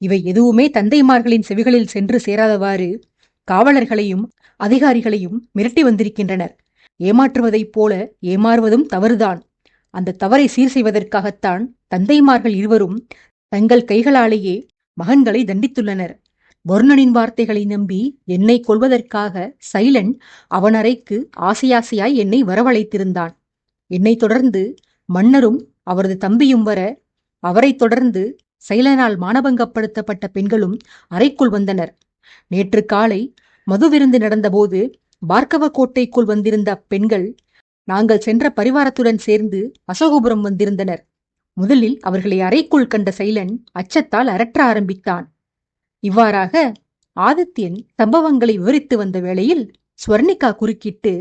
இவை எதுவுமே தந்தைமார்களின் செவிகளில் சென்று சேராதவாறு காவலர்களையும் அதிகாரிகளையும் மிரட்டி வந்திருக்கின்றனர். ஏமாற்றுவதைப் போல ஏமாறுவதும் தவறுதான். அந்த தவறை சீர் செய்வதற்காகத்தான் தந்தைமார்கள் இருவரும் தங்கள் கைகளாலேயே மகன்களை தண்டித்துள்ளனர். வருணனின் வார்த்தைகளை நம்பி என்னை கொல்வதற்காக சைலன் அவன் அறைக்கு ஆசையாசையாய் என்னை வரவழைத்திருந்தான். என்னை தொடர்ந்து மன்னரும் அவரது தம்பியும் வர, அவரைத் தொடர்ந்து சைலனால் மானபங்கப்படுத்தப்பட்ட பெண்களும் அறைக்குள் வந்தனர். நேற்று காலை மதுவிருந்து நடந்தபோது பார்க்கவ கோட்டைக்குள் வந்திருந்த அப்பெண்கள் நாங்கள் சென்ற பரிவாரத்துடன் சேர்ந்து அசோகபுரம் வந்திருந்தனர். முதலில் அவர்களை அறைக்குள் கண்ட சைலன் அச்சத்தால் அரற்ற ஆரம்பித்தான். இவ்வாறாக ஆதித்யன் சம்பவங்களை விவரித்து வந்த வேளையில் ஸ்வர்ணிகா குறுக்கிட்டு,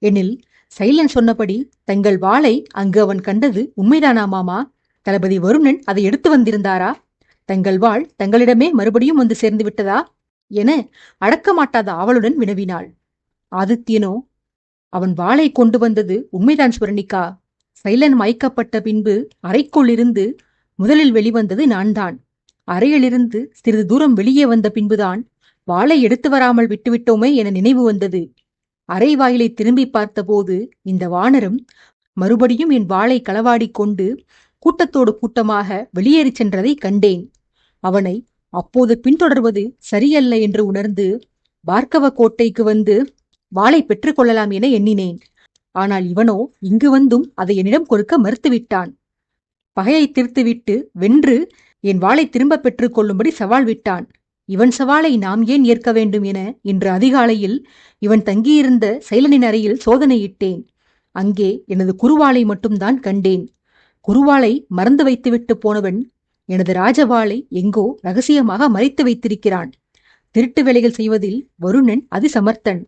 எனில் சைலன் சொன்னபடி தங்கள் வாளை அங்கு அவன் கண்டது உண்மைதானா மாமா? தளபதி வருணன் அதை எடுத்து வந்திருந்தாரா? தங்கள் வாள் தங்களிடமே மறுபடியும் வந்து சேர்ந்து விட்டதா என அடக்கமாட்டாத ஆவலுடன் வினவினாள். ஆதித்யனோ, அவன் வாளை கொண்டு வந்தது உண்மைதான் ஸ்வர்ணிகா. சைலன் மயக்கப்பட்ட பின்பு அறைக்குள் இருந்து முதலில் வெளிவந்தது நான்தான். அறையிலிருந்து சிறிது தூரம் வெளியே வந்த பின்புதான் வாளை எடுத்து வராமல் விட்டுவிட்டோமே என நினைவு வந்தது. அறை வாயிலை திரும்பி பார்த்தபோது இந்த வானரம் மறுபடியும் என் வாளை களவாடி கொண்டு கூட்டத்தோடு கூட்டமாக வெளியேறிச் சென்றதை கண்டேன். அவனை அப்போது பின்தொடர்வது சரியல்ல என்று உணர்ந்து பார்க்கவ கோட்டைக்கு வந்து வாளை பெற்றுக்கொள்ளலாம் என எண்ணினேன். ஆனால் இவனோ இங்கு வந்தும் அதை என்னிடம் கொடுக்க மறுத்துவிட்டான். பகையை தீர்த்துவிட்டு வென்று என் வாளை திரும்ப பெற்றுக் கொள்ளும்படி சவால் விட்டான். இவன் சவாலை நாம் ஏன் ஏற்க வேண்டும் என இன்று அதிகாலையில் இவன் தங்கியிருந்த சைலனின் அறையில் சோதனையிட்டேன். அங்கே எனது குருவாளை மட்டும்தான் கண்டேன். குருவாளை மறந்து வைத்துவிட்டு போனவன் எனது ராஜவாளை எங்கோ ரகசியமாக மறைத்து வைத்திருக்கிறான். திருட்டு வேலைகள் செய்வதில் வருணன் அதிசமர்த்தன்,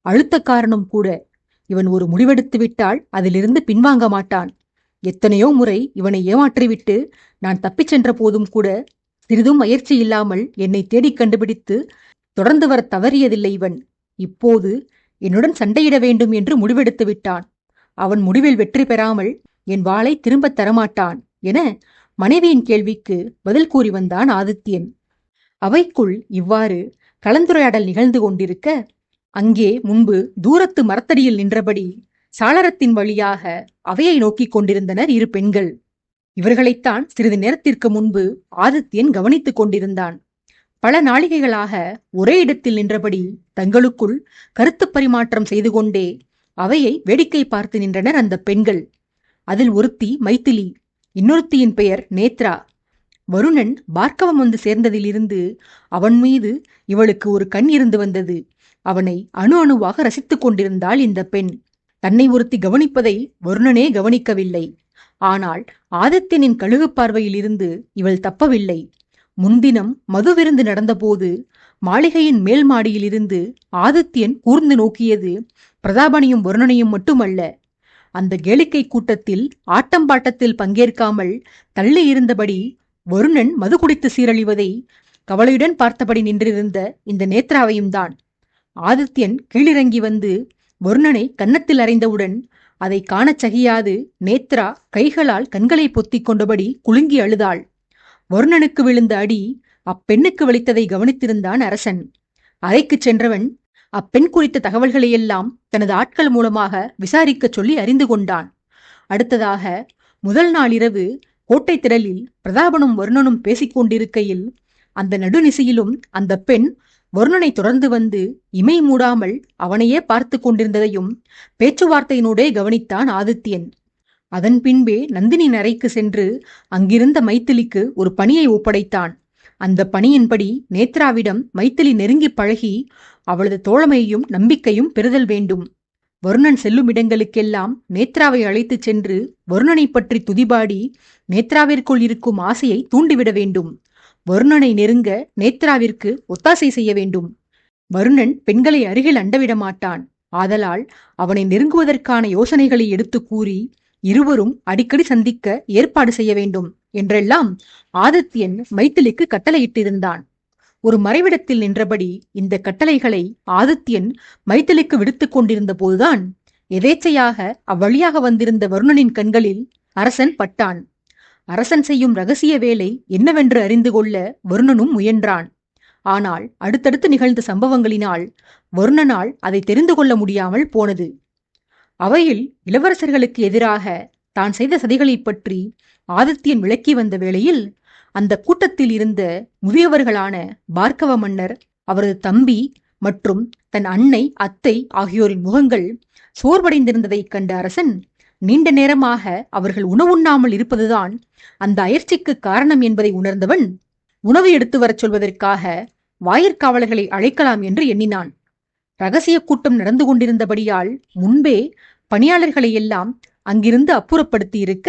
அழுத்தக்காரனும் கூட. இவன் ஒரு முடிவெடுத்து விட்டால் அதிலிருந்து பின்வாங்க மாட்டான். எத்தனையோ முறை இவனை ஏமாற்றிவிட்டு நான் தப்பிச் சென்ற போதும் கூட சிறிதும் முயற்சி இல்லாமல் என்னை தேடிக் கண்டுபிடித்து தொடர்ந்து வர தவறியதில்லை இவன். இப்போது என்னுடன் சண்டையிட வேண்டும் என்று முடிவெடுத்து விட்டான். அவன் முடிவில் வெற்றி பெறாமல் என் வாளை திரும்பத் தரமாட்டான் என மனைவியின் கேள்விக்கு பதில் கூறி வந்தான் ஆதித்யன். அவைக்குள் இவ்வாறு கலந்துரையாடல் நிகழ்ந்து கொண்டிருக்க, அங்கே முன்பு தூரத்து மரத்தடியில் நின்றபடி சாளரத்தின் வழியாக அவையை நோக்கிக் கொண்டிருந்தனர் இரு பெண்கள். இவர்களைத்தான் சிறிது நேரத்திற்கு முன்பு ஆதித்யன் கவனித்துக் கொண்டிருந்தான். பல நாளிகைகளாக ஒரே இடத்தில் நின்றபடி தங்களுக்குள் கருத்து பரிமாற்றம் செய்து கொண்டே அவையை வேடிக்கை பார்த்து நின்றனர் அந்த பெண்கள். அதில் ஒருத்தி மைதிலி, இன்னொருத்தியின் பெயர் நேத்ரா. வருணன் பார்க்கவம் வந்து சேர்ந்ததிலிருந்து அவன் மீது இவளுக்கு ஒரு கண் இருந்து வந்தது. அவனை அணு அணுவாக ரசித்துக் கொண்டிருந்தாள் இந்த பெண். தன்னை ஒருத்தி கவனிப்பதை வருணனே கவனிக்கவில்லை. ஆனால் ஆதித்யனின் கழுகு பார்வையில் இருந்து இவள் தப்பவில்லை. முன்தினம் மதுவிருந்து நடந்தபோது மாளிகையின் மேல் மாடியிலிருந்து ஆதித்யன் கூர்ந்து நோக்கியது பிரதாபனையும் வருணனையும் மட்டுமல்ல. அந்த கேளிக்கை கூட்டத்தில் ஆட்டம்பாட்டத்தில் பங்கேற்காமல் தள்ளி இருந்தபடி வருணன் மது குடித்து சீரழிவதை கவலையுடன் பார்த்தபடி நின்றிருந்த இந்த நேத்ராவையும் தான். ஆதித்யன் கீழிறங்கி வந்து வருணனை கன்னத்தில் அறைந்தவுடன் அதை காணச் சகியாது நேத்ரா கைகளால் கண்களை பொத்திக் கொண்டபடி குலுங்கி அழுதாள். வருணனுக்கு விழுந்த அடி அப்பெண்ணுக்கு வலித்ததை கவனித்திருந்தான் அரசன். அறைக்குச் சென்றவன் அப்பெண் குறித்த தகவல்களையெல்லாம் தனது ஆட்கள் மூலமாக விசாரிக்கச் சொல்லி அறிந்து கொண்டான். அடுத்ததாக முதல் நாள் இரவு கோட்டை திடலில் பிரதாபனும் வருணனும் பேசிக்கொண்டிருக்கையில் அந்த நடுநிசையிலும் அந்த பெண் வருணனை தொடர்ந்து வந்து இமை மூடாமல் அவனையே பார்த்து கொண்டிருந்ததையும் பேச்சுவார்த்தையினூடே கவனித்தான் ஆதித்யன். அதன் பின்பே நந்தினியின் அறைக்கு சென்று அங்கிருந்த மைதிலிக்கு ஒரு பணியை ஒப்படைத்தான். அந்த பணியின்படி நேத்ராவிடம் மைதிலி நெருங்கி பழகி அவளது தோழமையும் நம்பிக்கையும் பெறுதல் வேண்டும். வருணன் செல்லும் இடங்களுக்கெல்லாம் நேத்ராவை அழைத்துச் சென்று வருணனை பற்றி துதிபாடி நேத்ராவிற்குள் இருக்கும் ஆசையை தூண்டிவிட வேண்டும். வருணனை நெருங்க நேத்ராவிற்கு ஒத்தாசை செய்ய வேண்டும். வருணன் பெண்களை அருகில் அண்டவிட மாட்டான். ஆதலால் அவனை நெருங்குவதற்கான யோசனைகளை எடுத்து கூறி இருவரும் அடிக்கடி சந்திக்க ஏற்பாடு செய்ய வேண்டும் என்றெல்லாம் ஆதித்யன் மைத்திலிக்கு கட்டளையிட்டிருந்தான். ஒரு மறைவிடத்தில் நின்றபடி இந்த கட்டளைகளை ஆதித்யன் மைத்திலிக்கு விடுத்துக் கொண்டிருந்த போதுதான் எதேச்சையாக அவ்வழியாக வந்திருந்த வருணனின் கண்களில் அரசன் பட்டான். அரசன் செய்யும் ரகசிய வேலை என்னவென்று அறிந்து கொள்ள வருணனும் முயன்றான். ஆனால் அடுத்தடுத்து நிகழ்ந்த சம்பவங்களினால் வருணனால் அதை தெரிந்து கொள்ள முடியாமல் போனது. அவையில் இளவரசர்களுக்கு எதிராக தான் செய்த சதிகளைப் பற்றி ஆதித்யன் விளக்கி வந்த வேளையில் அந்த கூட்டத்தில் இருந்த முதியவர்களான பார்க்கவ மன்னர், அவரது தம்பி மற்றும் தன் அன்னை, அத்தை ஆகியோரின் முகங்கள் சோர்வடைந்திருந்ததைக் கண்ட அரசன் நீண்ட நேரமாக அவர்கள் உணவுண்ணாமல் இருப்பதுதான் அந்த அயற்சிக்கு காரணம் என்பதை உணர்ந்தவன் உணவு எடுத்து வரச் சொல்வதற்காக வாயிற்காவலர்களை அழைக்கலாம் என்று எண்ணினான். ரகசிய கூட்டம் நடந்து கொண்டிருந்தபடியால் முன்பே பணியாளர்களை எல்லாம் அங்கிருந்து அப்புறப்படுத்தி இருக்க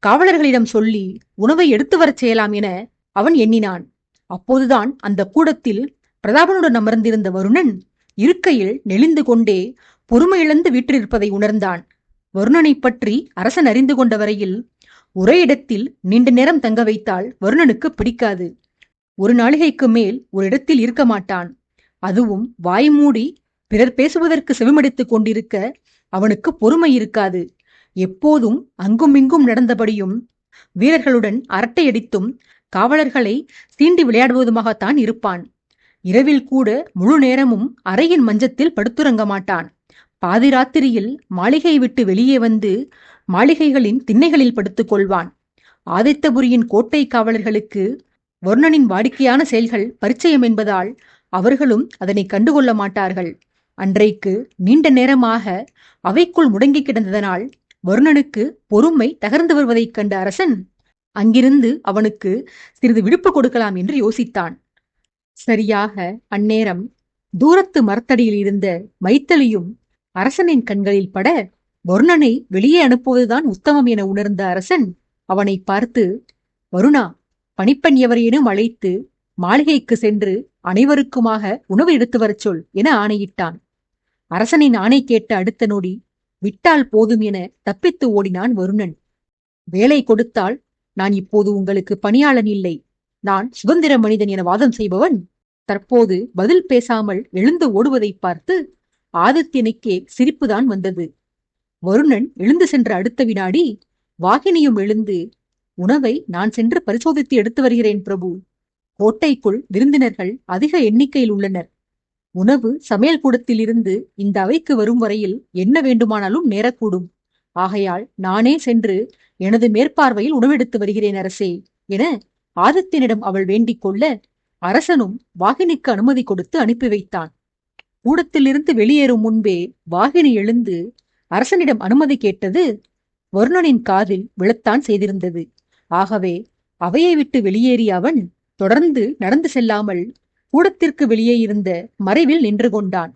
காவலர்களிடம் சொல்லி உணவை எடுத்து வரச் செய்யலாம் என அவன் எண்ணினான். அப்போதுதான் அந்த கூடத்தில் பிரதாபனுடன் அமர்ந்திருந்த வருணன் இருக்கையில் நெளிந்து கொண்டே பொறுமையிழந்து வீற்றிருப்பதை உணர்ந்தான். வருணனை பற்றி அரசன் அறிந்து கொண்ட வரையில் ஒரே இடத்தில் நீண்ட நேரம் தங்க வைத்தால் வருணனுக்கு பிடிக்காது. ஒரு நாளிகைக்கு மேல் ஒரு இடத்தில் இருக்க மாட்டான். அதுவும் வாய் மூடி பிறர் பேசுவதற்கு செவிமடித்துக் கொண்டிருக்க அவனுக்கு பொறுமை இருக்காது. எப்போதும் அங்குமிங்கும் நடந்தபடியும் வீரர்களுடன் அரட்டையடித்தும் காவலர்களை சீண்டி விளையாடுவதுமாகத்தான் இருப்பான். இரவில் கூட முழு நேரமும் அறையின் மஞ்சத்தில் படுத்துறங்க மாட்டான். பாதிராத்திரியில் மாளிகை விட்டு வெளியே வந்து மாளிகைகளின் திண்ணைகளில் படுத்துக் கொள்வான். ஆதித்தபுரியின் கோட்டை காவலர்களுக்கு வருணனின் வாடிக்கையான செயல்கள் பரிச்சயம் என்பதால் அவர்களும் அதனை கண்டுகொள்ள மாட்டார்கள். அன்றைக்கு நீண்ட நேரமாக அவைக்குள் முடங்கி கிடந்ததனால் வருணனுக்கு பொறுமை தகர்ந்து வருவதைக் கண்ட அரசன் அங்கிருந்து அவனுக்கு சிறிது விடுப்பு கொடுக்கலாம் என்று யோசித்தான். சரியாக அந்நேரம் தூரத்து மரத்தடியில் இருந்த மைத்திலியும் அரசனின் கண்களில் பட வருணனை வெளியே அனுப்புவதுதான் உத்தமம் என உணர்ந்த அரசன் அவனை பார்த்து, வருணா, பணிப்பெண் எவரையேனும் அழைத்து மாளிகைக்கு சென்று அனைவருக்குமாக உணவு எடுத்து வரச் சொல் என ஆணையிட்டான். அரசனின் ஆணை கேட்ட அடுத்த நொடி விட்டால் போதும் என தப்பித்து ஓடினான் வருணன். வேலை கொடுத்தால் நான் இப்போது உங்களுக்கு பணியாளன் இல்லை, நான் சுதந்திர மனிதன் என வாதம் செய்பவன் தற்போது பதில் பேசாமல் எழுந்து ஓடுவதை பார்த்து ஆதித்யனுக்கே சிரிப்புதான் வந்தது. வருணன் எழுந்து சென்ற அடுத்த வினாடி வாகினியும் எழுந்து, உணவை நான் சென்று பரிசோதித்து எடுத்து வருகிறேன் பிரபு. கோட்டைக்குள் விருந்தினர்கள் அதிக எண்ணிக்கையில் உள்ளனர். உணவு சமையல் கூடத்தில் இருந்து இந்த அவைக்கு வரும் வரையில் என்ன வேண்டுமானாலும் நேரக்கூடும். ஆகையால் நானே சென்று எனது மேற்பார்வையில் உணவெடுத்து வருகிறேன் அரசே என ஆதித்யனிடம் அவள் வேண்டிக் கொள்ள அரசனும் வாகினிக்கு அனுமதி கொடுத்து அனுப்பி வைத்தான். கூடத்திலிருந்து வெளியேறும் முன்பே வாகினி எழுந்து அரசனிடம் அனுமதி கேட்டது வருணனின் காதில் விழத்தான் செய்திருந்தது. ஆகவே அவையை விட்டு வெளியேறிய அவன் தொடர்ந்து நடந்து செல்லாமல் கூடத்திற்கு வெளியே இருந்த மறைவில் நின்று கொண்டான்.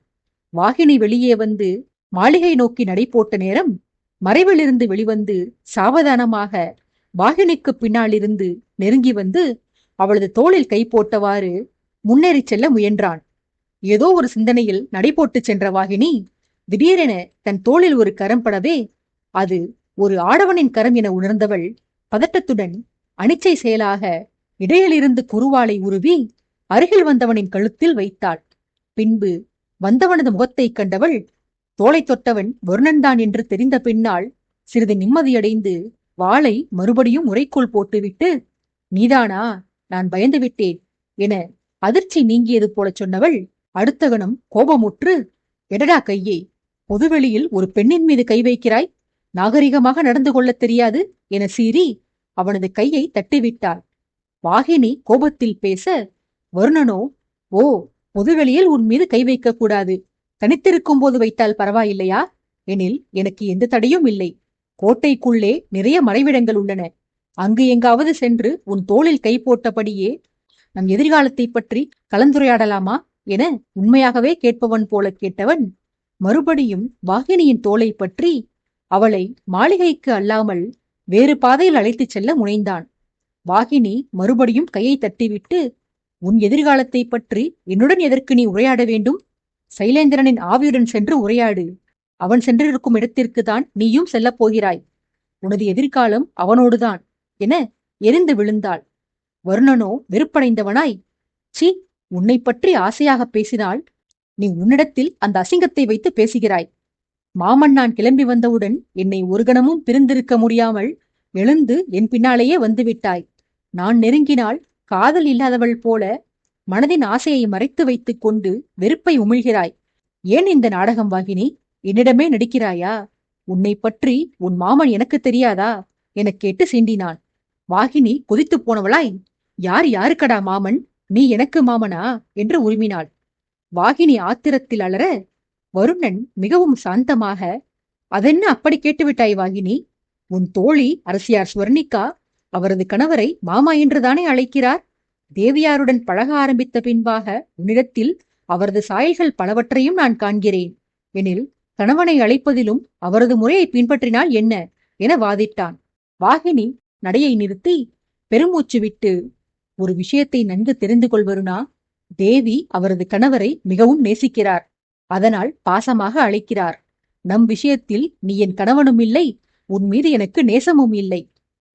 வாகினி வெளியே வந்து மாளிகை நோக்கி நடை போட்ட நேரம் மறைவிலிருந்து வெளிவந்து சாவதானமாக வாகினிக்கு பின்னாலிருந்து நெருங்கி வந்து அவளது தோளில் கை போட்டவாறு முன்னேறி செல்ல முயன்றான். ஏதோ ஒரு சிந்தனையில் நடை போட்டு சென்ற வாகினி திடீரென தன் தோளில் ஒரு கரம் படவே அது ஒரு ஆடவனின் கரம் என உணர்ந்தவள் பதட்டத்துடன் அனிச்சை செயலாக இடையிலிருந்து குருவாளை உருவி அருகில் வந்தவனின் கழுத்தில் வைத்தாள். பின்பு வந்தவனது முகத்தைக் கண்டவள் தோளை தொட்டவன் வருணன்தான் என்று தெரிந்த பின்னால் சிறிது நிம்மதியடைந்து வாளை மறுபடியும் உரைக்குள் போட்டுவிட்டு, நீதானா, நான் பயந்து விட்டேன் என அதிர்ச்சி நீங்கியது போல சொன்னவள் அடுத்த கணம் கோபமுற்று, எடடா கையே, பொதுவெளியில் ஒரு பெண்ணின் மீது கை வைக்கிறாய், நாகரிகமாக நடந்து கொள்ளத் தெரியாது என சீறி அவனது கையை தட்டிவிட்டாள். வாகினி கோபத்தில் பேச வருணனோ, ஓ, பொதுவெளியில் உன் மீது கை வைக்க கூடாது, தனித்திருக்கும் போது வைத்தால் பரவாயில்லையா? எனில் எனக்கு எந்த தடையும் இல்லை. கோட்டைக்குள்ளே நிறைய மறைவிடங்கள் உள்ளன. அங்கு எங்காவது சென்று உன் தோளில் கை போட்டபடியே நம் எதிர்காலத்தை பற்றி கலந்துரையாடலாமா என உண்மையாகவே கேட்பவன் போல கேட்டவன் மறுபடியும் வாகினியின் தோளை பற்றி அவளை மாளிகைக்கு அல்லாமல் வேறு பாதையில் அழைத்துச் செல்ல முனைந்தான். வாகினி மறுபடியும் கையை தட்டிவிட்டு, உன் எதிர்காலத்தை பற்றி என்னுடன் எதற்கு நீ உரையாட வேண்டும்? சைலேந்திரனின் ஆவியுடன் சென்று உரையாடு. அவன் சென்றிருக்கும் இடத்திற்கு தான் நீயும் செல்லப் போகிறாய். உனது எதிர்காலம் அவனோடுதான் என எரிந்து விழுந்தாள். வருணனோ வெறுப்படைந்தவனாய், சி, உன்னை பற்றி ஆசையாக பேசினால் நீ உன்னிடத்தில் அந்த அசிங்கத்தை வைத்து பேசுகிறாய். மாமன் நான் கிளம்பி வந்தவுடன் என்னை ஒரு கணமும் பிரிந்திருக்க முடியாமல் எழுந்து என் பின்னாலேயே வந்துவிட்டாய். நான் நெருங்கினால் காதல் இல்லாதவள் போல மனதின் ஆசையை மறைத்து வைத்துக் கொண்டு வெறுப்பை உமிழ்கிறாய். ஏன் இந்த நாடகம் வாகினி? என்னிடமே நடிக்கிறாயா? உன்னை பற்றி உன் மாமன் எனக்கு தெரியாதா எனக் கேட்டு சீண்டினான். வாகினி கொதித்து போனவளாய், யார் யாருக்கடா மாமன்? நீ எனக்கு மாமனா என்று உருமினாள். வாகினி ஆத்திரத்தில் அலற, வருணன் மிகவும் சாந்தமாக, அதென்ன அப்படி கேட்டுவிட்டாய் வாகினி? உன் தோழி அரசியார் ஸ்வர்ணிகா அவரது கணவரை மாமா என்றுதானே அழைக்கிறார். தேவியாருடன் பழக ஆரம்பித்த பின்பாக உன்னிடத்தில் அவரது சாயல்கள் பலவற்றையும் நான் காண்கிறேன். எனில் கணவனை அழைப்பதிலும் அவரது முறையை பின்பற்றினால் என்ன என வாதிட்டான். வாகினி நடையை நிறுத்தி பெருமூச்சு விட்டு, ஒரு விஷயத்தை நன்கு தெரிந்து கொள்வருனா, தேவி அவரது கணவரை மிகவும் நேசிக்கிறார். அதனால் பாசமாக அழைக்கிறார். நம் விஷயத்தில் நீ என் கணவனும் இல்லை, உன் மீது எனக்கு நேசமும் இல்லை.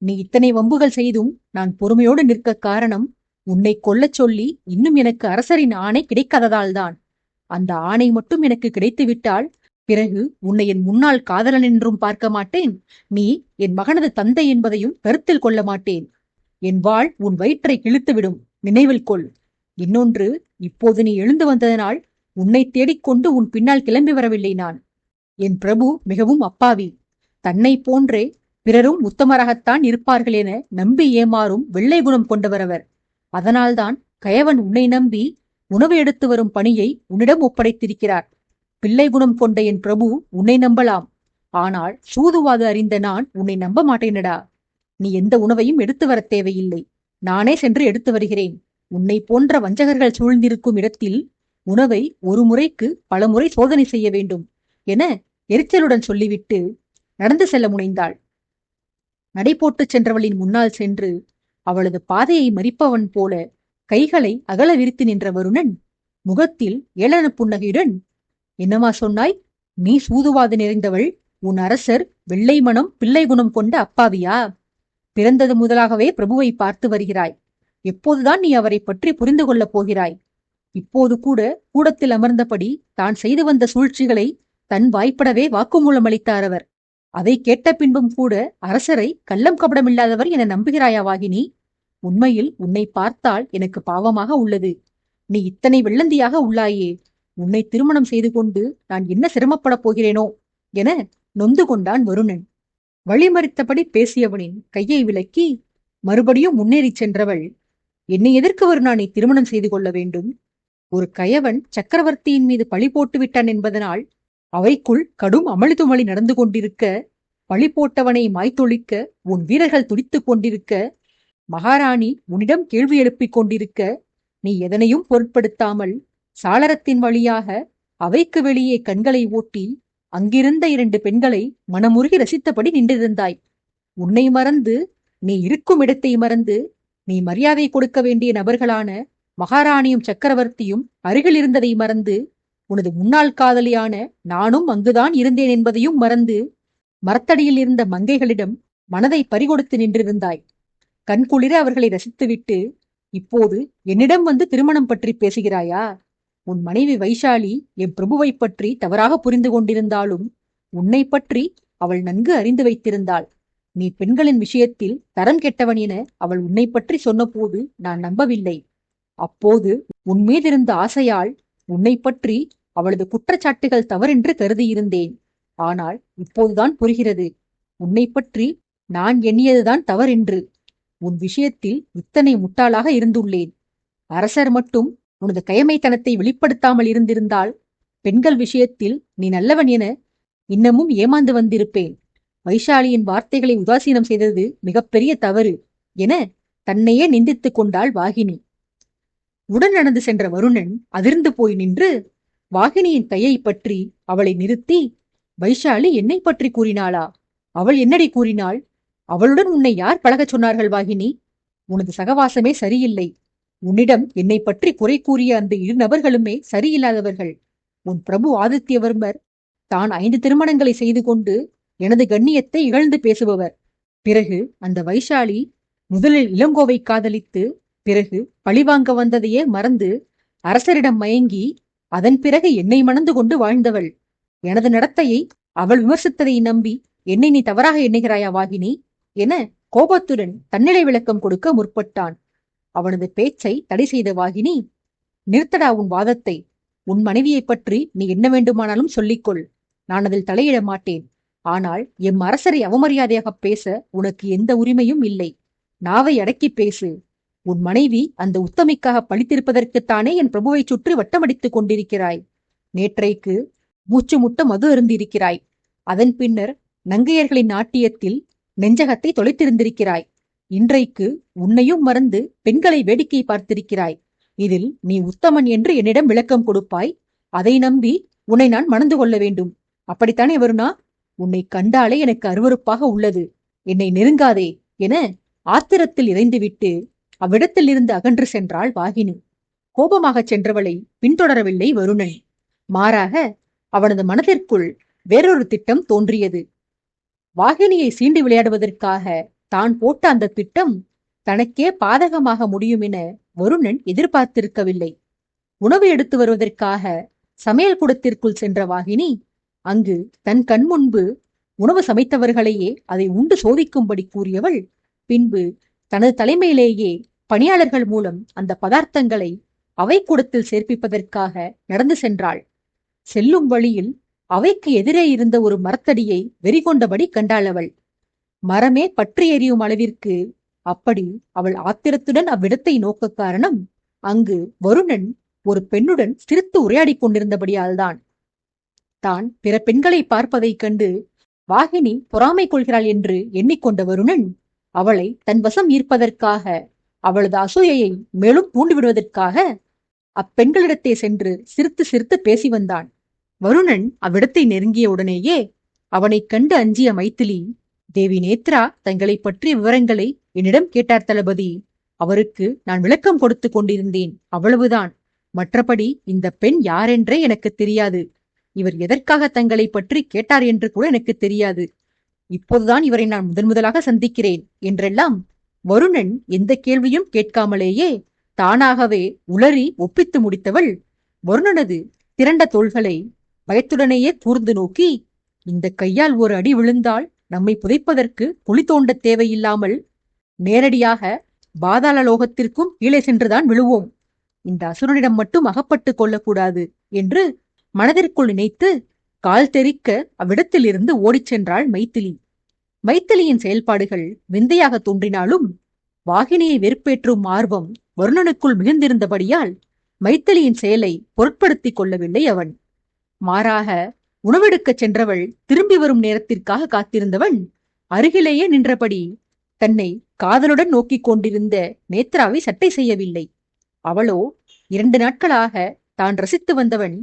நீ இத்தனை வம்புகள் செய்தும் நான் பொறுமையோடு நிற்க காரணம், உன்னை கொல்லச் சொல்லி இன்னும் எனக்கு அரசரின் ஆணை கிடைக்காததால்தான். அந்த ஆணை மட்டும் எனக்கு கிடைத்துவிட்டால் பிறகு உன்னை என் முன்னாள் காதலன் என்றும் பார்க்க மாட்டேன். நீ என் மகனது தந்தை என்பதையும் கருத்தில் கொள்ள மாட்டேன். என் வாள் உன் வயிற்றை கிழித்துவிடும், நினைவில் கொள். இன்னொன்று, இப்போது நீ எழுந்து வந்ததனால் உன்னை தேடிக்கொண்டு உன் பின்னால் கிளம்பி வரவில்லை நான். என் பிரபு மிகவும் அப்பாவி. தன்னை போன்றே பிறரும் உத்தமராகத்தான் இருப்பார்கள் என நம்பி ஏமாறும் வெள்ளை குணம் கொண்டவரவர். அதனால்தான் கயவன் உன்னை நம்பி உணவு எடுத்து வரும் பணியை உன்னிடம் ஒப்படைத்திருக்கிறார். பிள்ளை குணம் கொண்ட என் பிரபு உன்னை நம்பலாம். ஆனால் சூதுவாது அறிந்த நான் உன்னை நம்ப மாட்டேனடா. நீ எந்த உணவையும் எடுத்து வர தேவையில்லை, நானே சென்று எடுத்து வருகிறேன். உன்னை போன்ற வஞ்சகர்கள் சூழ்ந்திருக்கும் இடத்தில் உணவை ஒரு முறைக்கு பல முறை சோதனை செய்ய வேண்டும் என எரிச்சலுடன் சொல்லிவிட்டு நடந்து செல்ல முனைந்தாள். நடைபோட்டுச் சென்றவளின் முன்னால் சென்று அவளது பாதையை மறிப்பவன் போல கைகளை அகல விரித்து நின்ற வருணன் முகத்தில் ஏளன புன்னகையுடன், என்னமா சொன்னாய்? நீ சூதுவாது நிறைந்தவள், உன் அரசர் வெள்ளை மனம் பிள்ளை குணம் கொண்ட அப்பாவியா? பிறந்தது முதலாகவே பிரபுவை பார்த்து வருகிறாய். எப்போதுதான் நீ அவரை பற்றி புரிந்து கொள்ளப் போகிறாய்? இப்போது கூட கூடத்தில் அமர்ந்தபடி தான் செய்து வந்த சூழ்ச்சிகளை தன் வாய்ப்படவே வாக்குமூலம் அளித்தார் அவர். அதை கேட்ட பின்பும் கூட அரசரை கள்ளம் கபடமில்லாதவர் என நம்புகிறாயா வாகினி? உண்மையில் உன்னை பார்த்தால் எனக்கு பாவமாக உள்ளது. நீ இத்தனை வெள்ளந்தியாக உள்ளாயே. உன்னை திருமணம் செய்து கொண்டு நான் என்ன சிரமப்படப் போகிறேனோ என நொந்து கொண்டான் வருணன். வழிமறித்தபடி பேசியவனின் கையை விலக்கி மறுபடியும் முன்னேறிச் சென்றவள், என்னை எதற்கு வருணானை திருமணம் செய்து கொள்ள வேண்டும்? ஒரு கயவன் சக்கரவர்த்தியின் மீது பழி போட்டு விட்டான் என்பதனால் அவைக்குள் கடும் அமளிதுமளி நடந்து கொண்டிருக்க, பழி போட்டவனை மாய்த்தொழிக்க உன் வீரர்கள் துடித்துக் கொண்டிருக்க, மகாராணி உன்னிடம் கேள்வி எழுப்பிக் கொண்டிருக்க, நீ எதனையும் பொருட்படுத்தாமல் சாளரத்தின் வழியாக அவைக்கு வெளியே கண்களை ஓட்டி அங்கிருந்த 2 பெண்களை மனமுருகி ரசித்தபடி நின்றிருந்தாய். உன்னை மறந்து, நீ இருக்கும் இடத்தை மறந்து, நீ மரியாதை கொடுக்க வேண்டிய நபர்களான மகாராணியும் சக்கரவர்த்தியும் அருகில் இருந்ததை மறந்து, உனது முன்னாள் காதலியான நானும் அங்குதான் இருந்தேன் என்பதையும் மறந்து, மரத்தடியில் இருந்த மங்கைகளிடம் மனதை பறிகொடுத்து நின்றிருந்தாய். கண்குளிர அவர்களை ரசித்துவிட்டு இப்போது என்னிடம் வந்து திருமணம் பற்றி பேசுகிறாயா? உன் மனைவி வைஷாலி என் பிரபுவை பற்றி தவறாக புரிந்து கொண்டிருந்தாலும் உன்னை பற்றி அவள் நன்கு அறிந்து வைத்திருந்தாள். நீ பெண்களின் விஷயத்தில் தரம் கெட்டவன் என அவள் உன்னை பற்றி சொன்னபோது நான் நம்பவில்லை. அப்போது உன் மீதிருந்த ஆசையால் உன்னை பற்றி அவளது குற்றச்சாட்டுகள் தவறென்று கருதியிருந்தேன். ஆனால் இப்போதுதான் புரிகிறது, உன்னை பற்றி நான் எண்ணியதுதான் தவறென்று. உன் விஷயத்தில் இத்தனை முட்டாளாக இருந்துள்ளேன். அரசர் மட்டும் உனது கயமைத்தனத்தை வெளிப்படுத்தாமல் இருந்திருந்தால் பெண்கள் விஷயத்தில் நீ நல்லவன் என இன்னமும் ஏமாந்து வந்திருப்பேன். வைஷாலியின் வார்த்தைகளை உதாசீனம் செய்தது மிகப்பெரிய தவறு என தன்னையே நிந்தித்துக் கொண்டாள் வாகினி. உடன் நடந்து சென்ற வருணன் அதிர்ந்து போய் நின்று வாகினியின் கையை பற்றி அவளை நிறுத்தி, வைஷாலி என்னை பற்றி கூறினாளா? அவள் என்னடி கூறினாள்? அவளுடன் உன்னை யார் பழகச் சொன்னார்கள் வாகினி? உனது சகவாசமே சரியில்லை. உன்னிடம் என்னை பற்றி குறை கூறிய அந்த 2 நபர்களுமே சரியில்லாதவர்கள். உன் பிரபு ஆதித்யவர்மர் தான் 5 திருமணங்களை செய்து கொண்டு எனது கண்ணியத்தை இகழ்ந்து பேசுபவர். பிறகு அந்த வைஷாலி முதலில் இளங்கோவை காதலித்து பிறகு பழிவாங்க வந்ததையே மறந்து அரசரிடம் மயங்கி அதன் பிறகு என்னை மணந்து கொண்டு வாழ்ந்தவள். எனது நடத்தையை அவள் விமர்சித்ததை நம்பி என்னை நீ தவறாக எண்ணுகிறாயா வாகினி என கோபத்துடன் தன்னிலை விளக்கம் கொடுக்க முற்பட்டான். அவனது பேச்சை தடை செய்த வாகினி, நிறுத்தடா உன் வாதத்தை. உன் மனைவியை பற்றி நீ என்ன வேண்டுமானாலும் சொல்லிக்கொள், நான் அதில் தலையிட மாட்டேன். ஆனால் எம் அரசரை அவமரியாதையாக பேச உனக்கு எந்த உரிமையும் இல்லை. நாவை அடக்கி பேசு. உன் மனைவி அந்த உத்தமிக்காக பழித்திருப்பதற்குத்தானே என் பிரபுவை சுற்றி வட்டமடித்துக் கொண்டிருக்கிறாய். நேற்றைக்கு மூச்சு முட்ட மது அருந்திருக்கிறாய். அதன் பின்னர் நங்கையர்களின் நாட்டியத்தில் நெஞ்சகத்தை தொலைத்திருந்திருக்கிறாய். இன்றைக்கு உன்னையும் மறந்து பெண்களை வேடிக்கை பார்த்திருக்கிறாய். இதில் நீ உத்தமன் என்று என்னிடம் விளக்கம் கொடுப்பாய். அதை நம்பி உன்னை நான் மணந்து கொள்ள வேண்டும். அப்படித்தானே வருணா? உன்னை கண்டாலே எனக்கு அருவருப்பாக உள்ளது. என்னை நெருங்காதே என ஆத்திரத்தில் இறைந்துவிட்டு அவ்விடத்தில் இருந்து அகன்று சென்றாள் வாகினி. கோபமாகச் சென்றவளை பின்தொடரவில்லை வருணன். மாறாக அவனது மனதிற்குள் வேறொரு திட்டம் தோன்றியது. வாகினியை சீண்டி விளையாடுவதற்காக தான் போட்ட அந்த திட்டம் தனக்கே பாதகமாக முடியும் என வருணன் எதிர்பார்த்திருக்கவில்லை. உணவு எடுத்து வருவதற்காக சமையல் கூடத்திற்குள் சென்ற வாகினி அங்கு தன் கண் முன்பு உணவு சமைத்தவர்களையே அதை உண்டு சோதிக்கும்படி கூறியவள் பின்பு தனது தலைமையிலேயே பணியாளர்கள் மூலம் அந்த பதார்த்தங்களை அவைக்கூடத்தில் சேர்ப்பிப்பதற்காக நடந்து சென்றாள். செல்லும் வழியில் அவைக்கு எதிரே இருந்த ஒரு மரத்தடியை வெறிகொண்டபடி கண்டாள் அவள். மரமே பற்றி எரியும் அளவிற்கு அப்படி அவள் ஆத்திரத்துடன் அவ்விடத்தை நோக்க காரணம் அங்கு வருணன் ஒரு பெண்ணுடன் சிரித்து உரையாடிக் கொண்டிருந்தபடியால்தான். தான் பிற பெண்களை பார்ப்பதைக் கண்டு வாகினி பொறாமை கொள்கிறாள் என்று எண்ணிக்கொண்ட வருணன் அவளை தன் வசம் ஈர்ப்பதற்காக அவளது அசூயையை மேலும் தூண்டிவிடுவதற்காக அப்பெண்களிடத்தே சென்று சிரித்து சிரித்து பேசி வந்தான். வருணன் அவ்விடத்தை நெருங்கிய உடனேயே அவனைக் கண்டு அஞ்சிய மைத்திலி, தேவி நேத்ரா தங்களை பற்றிய விவரங்களை என்னிடம் கேட்டார் தளபதி. அவருக்கு நான் விளக்கம் கொடுத்து கொண்டிருந்தேன், அவ்வளவுதான். மற்றபடி இந்த பெண் யாரென்றே எனக்கு தெரியாது. இவர் எதற்காக தங்களை பற்றி கேட்டார் என்று கூட எனக்கு தெரியாது. இப்போதுதான் இவரை நான் முதலாக சந்திக்கிறேன் என்றெல்லாம் வருணன் எந்த கேள்வியும் கேட்காமலேயே தானாகவே உளறி ஒப்பித்து முடித்தவள் வருணனது திரண்ட தோள்களை பயத்துடனேயே கூர்ந்து நோக்கி, இந்த கையால் ஒரு அடி விழுந்தால் நம்மை புதைப்பதற்கு குழி தோண்ட தேவையில்லாமல் நேரடியாக பாதாள லோகத்திற்கும் கீழே சென்றுதான் விழுவோம். இந்த அசுரனிடம் மட்டும் அகப்பட்டு கொள்ளக்கூடாது என்று மனதிற்குள் நினைத்து கால் தெறிக்க அவ்விடத்தில் இருந்து ஓடிச் சென்றாள் மைத்திலி. மைத்திலியின் செயல்பாடுகள் விந்தையாக தோன்றினாலும் வாகினியை வெறுப்பேற்றும் ஆர்வம் வருணனுக்குள் மிகுந்திருந்தபடியால் மைத்திலியின் செயலை பொருட்படுத்திக் கொள்ளவில்லை அவன். மாறாக உணவெடுக்கச் சென்றவள் திரும்பி வரும் நேரத்திற்காக காத்திருந்தவன் அருகிலேயே நின்றபடி தன்னை காதலுடன் நோக்கிக் கொண்டிருந்த நேத்ராவை சட்டை செய்யவில்லை. அவளோ 2 நாட்களாக தான் ரசித்து வந்தவன்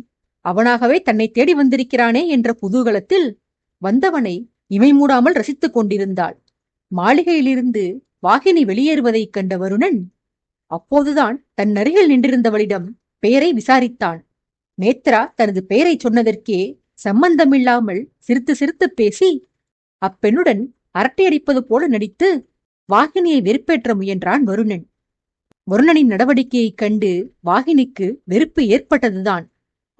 அவனாகவே தன்னை தேடி வந்திருக்கிறானே என்ற குதூகலத்தில் வந்தவனை இமை மூடாமல் ரசித்துக் கொண்டிருந்தாள். மாளிகையிலிருந்து வாகினி வெளியேறுவதைக் கண்ட வருணன் அப்போதுதான் தன் அருகில் நின்றிருந்தவளிடம் பெயரை விசாரித்தான். நேத்ரா தனது பெயரை சொன்னதற்கே சம்பந்தமில்லாமல் சிரித்து சிரித்து பேசி அப்பெண்ணுடன் அரட்டையடிப்பது போல நடித்து வாகினியை வெறுப்பேற்ற முயன்றான் வருணன். வருணனின் நடவடிக்கையைக் கண்டு வாகினிக்கு வெறுப்பு ஏற்பட்டதுதான்.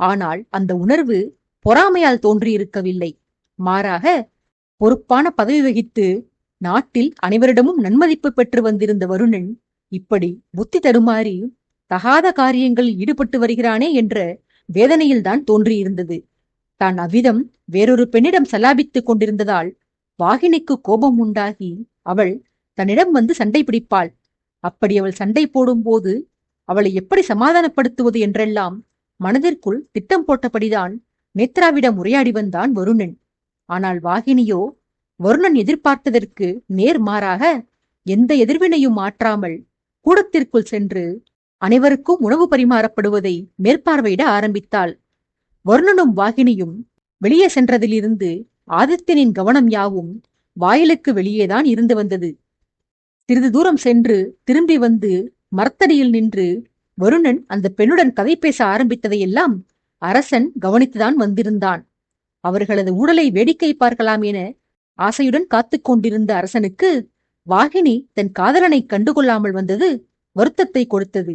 ஆனால் அந்த உணர்வு பொறாமையால் தோன்றியிருக்கவில்லை. மாறாக பொறுப்பான பதவி வகித்து நாட்டில் அனைவரிடமும் நன்மதிப்பு பெற்று வந்திருந்த வருணன் இப்படி புத்தி தடுமாறி தகாத காரியங்களில் ஈடுபட்டு வருகிறானே என்ற வேதனையில்தான் தோன்றியிருந்தது. தான் அவ்விதம் வேறொரு பெண்ணிடம் சலாபித்துக் கொண்டிருந்ததால் வாகினிக்கு கோபம் உண்டாகி அவள் தன்னிடம் வந்து சண்டை பிடிப்பாள். அப்படி அவள் சண்டை போடும்போது அவளை எப்படி சமாதானப்படுத்துவது என்றெல்லாம் மனதிற்குள் திட்டம் போட்டபடிதான் நேத்ராவிடம் உரையாடி வந்தான் வருணன். ஆனால் வாகினியோ வருணன் எதிர்பார்த்ததற்கு நேர்மாறாக எந்த எதிர்வினையும் ஆற்றாமல் கூடத்திற்குள் சென்று அனைவருக்கும் உணவு பரிமாறப்படுவதை மேற்பார்வையிட ஆரம்பித்தாள். வருணனும் வாகினியும் வெளியே சென்றதிலிருந்து ஆதித்யனின் கவனம் யாவும் வாயிலுக்கு வெளியேதான் இருந்து வந்தது. சிறிது தூரம் சென்று திரும்பி வந்து மரத்தடியில் நின்று வருணன் அந்த பெண்ணுடன் கதை பேச ஆரம்பித்ததையெல்லாம் அரசன் கவனித்துதான் வந்திருந்தான். அவர்களது ஊடலை வேடிக்கை பார்க்கலாம் என ஆசையுடன் காத்துக் கொண்டிருந்த அரசனுக்கு வாகினி தன் காதலனை கண்டுகொள்ளாமல் வந்தது வருத்தத்தை கொடுத்தது.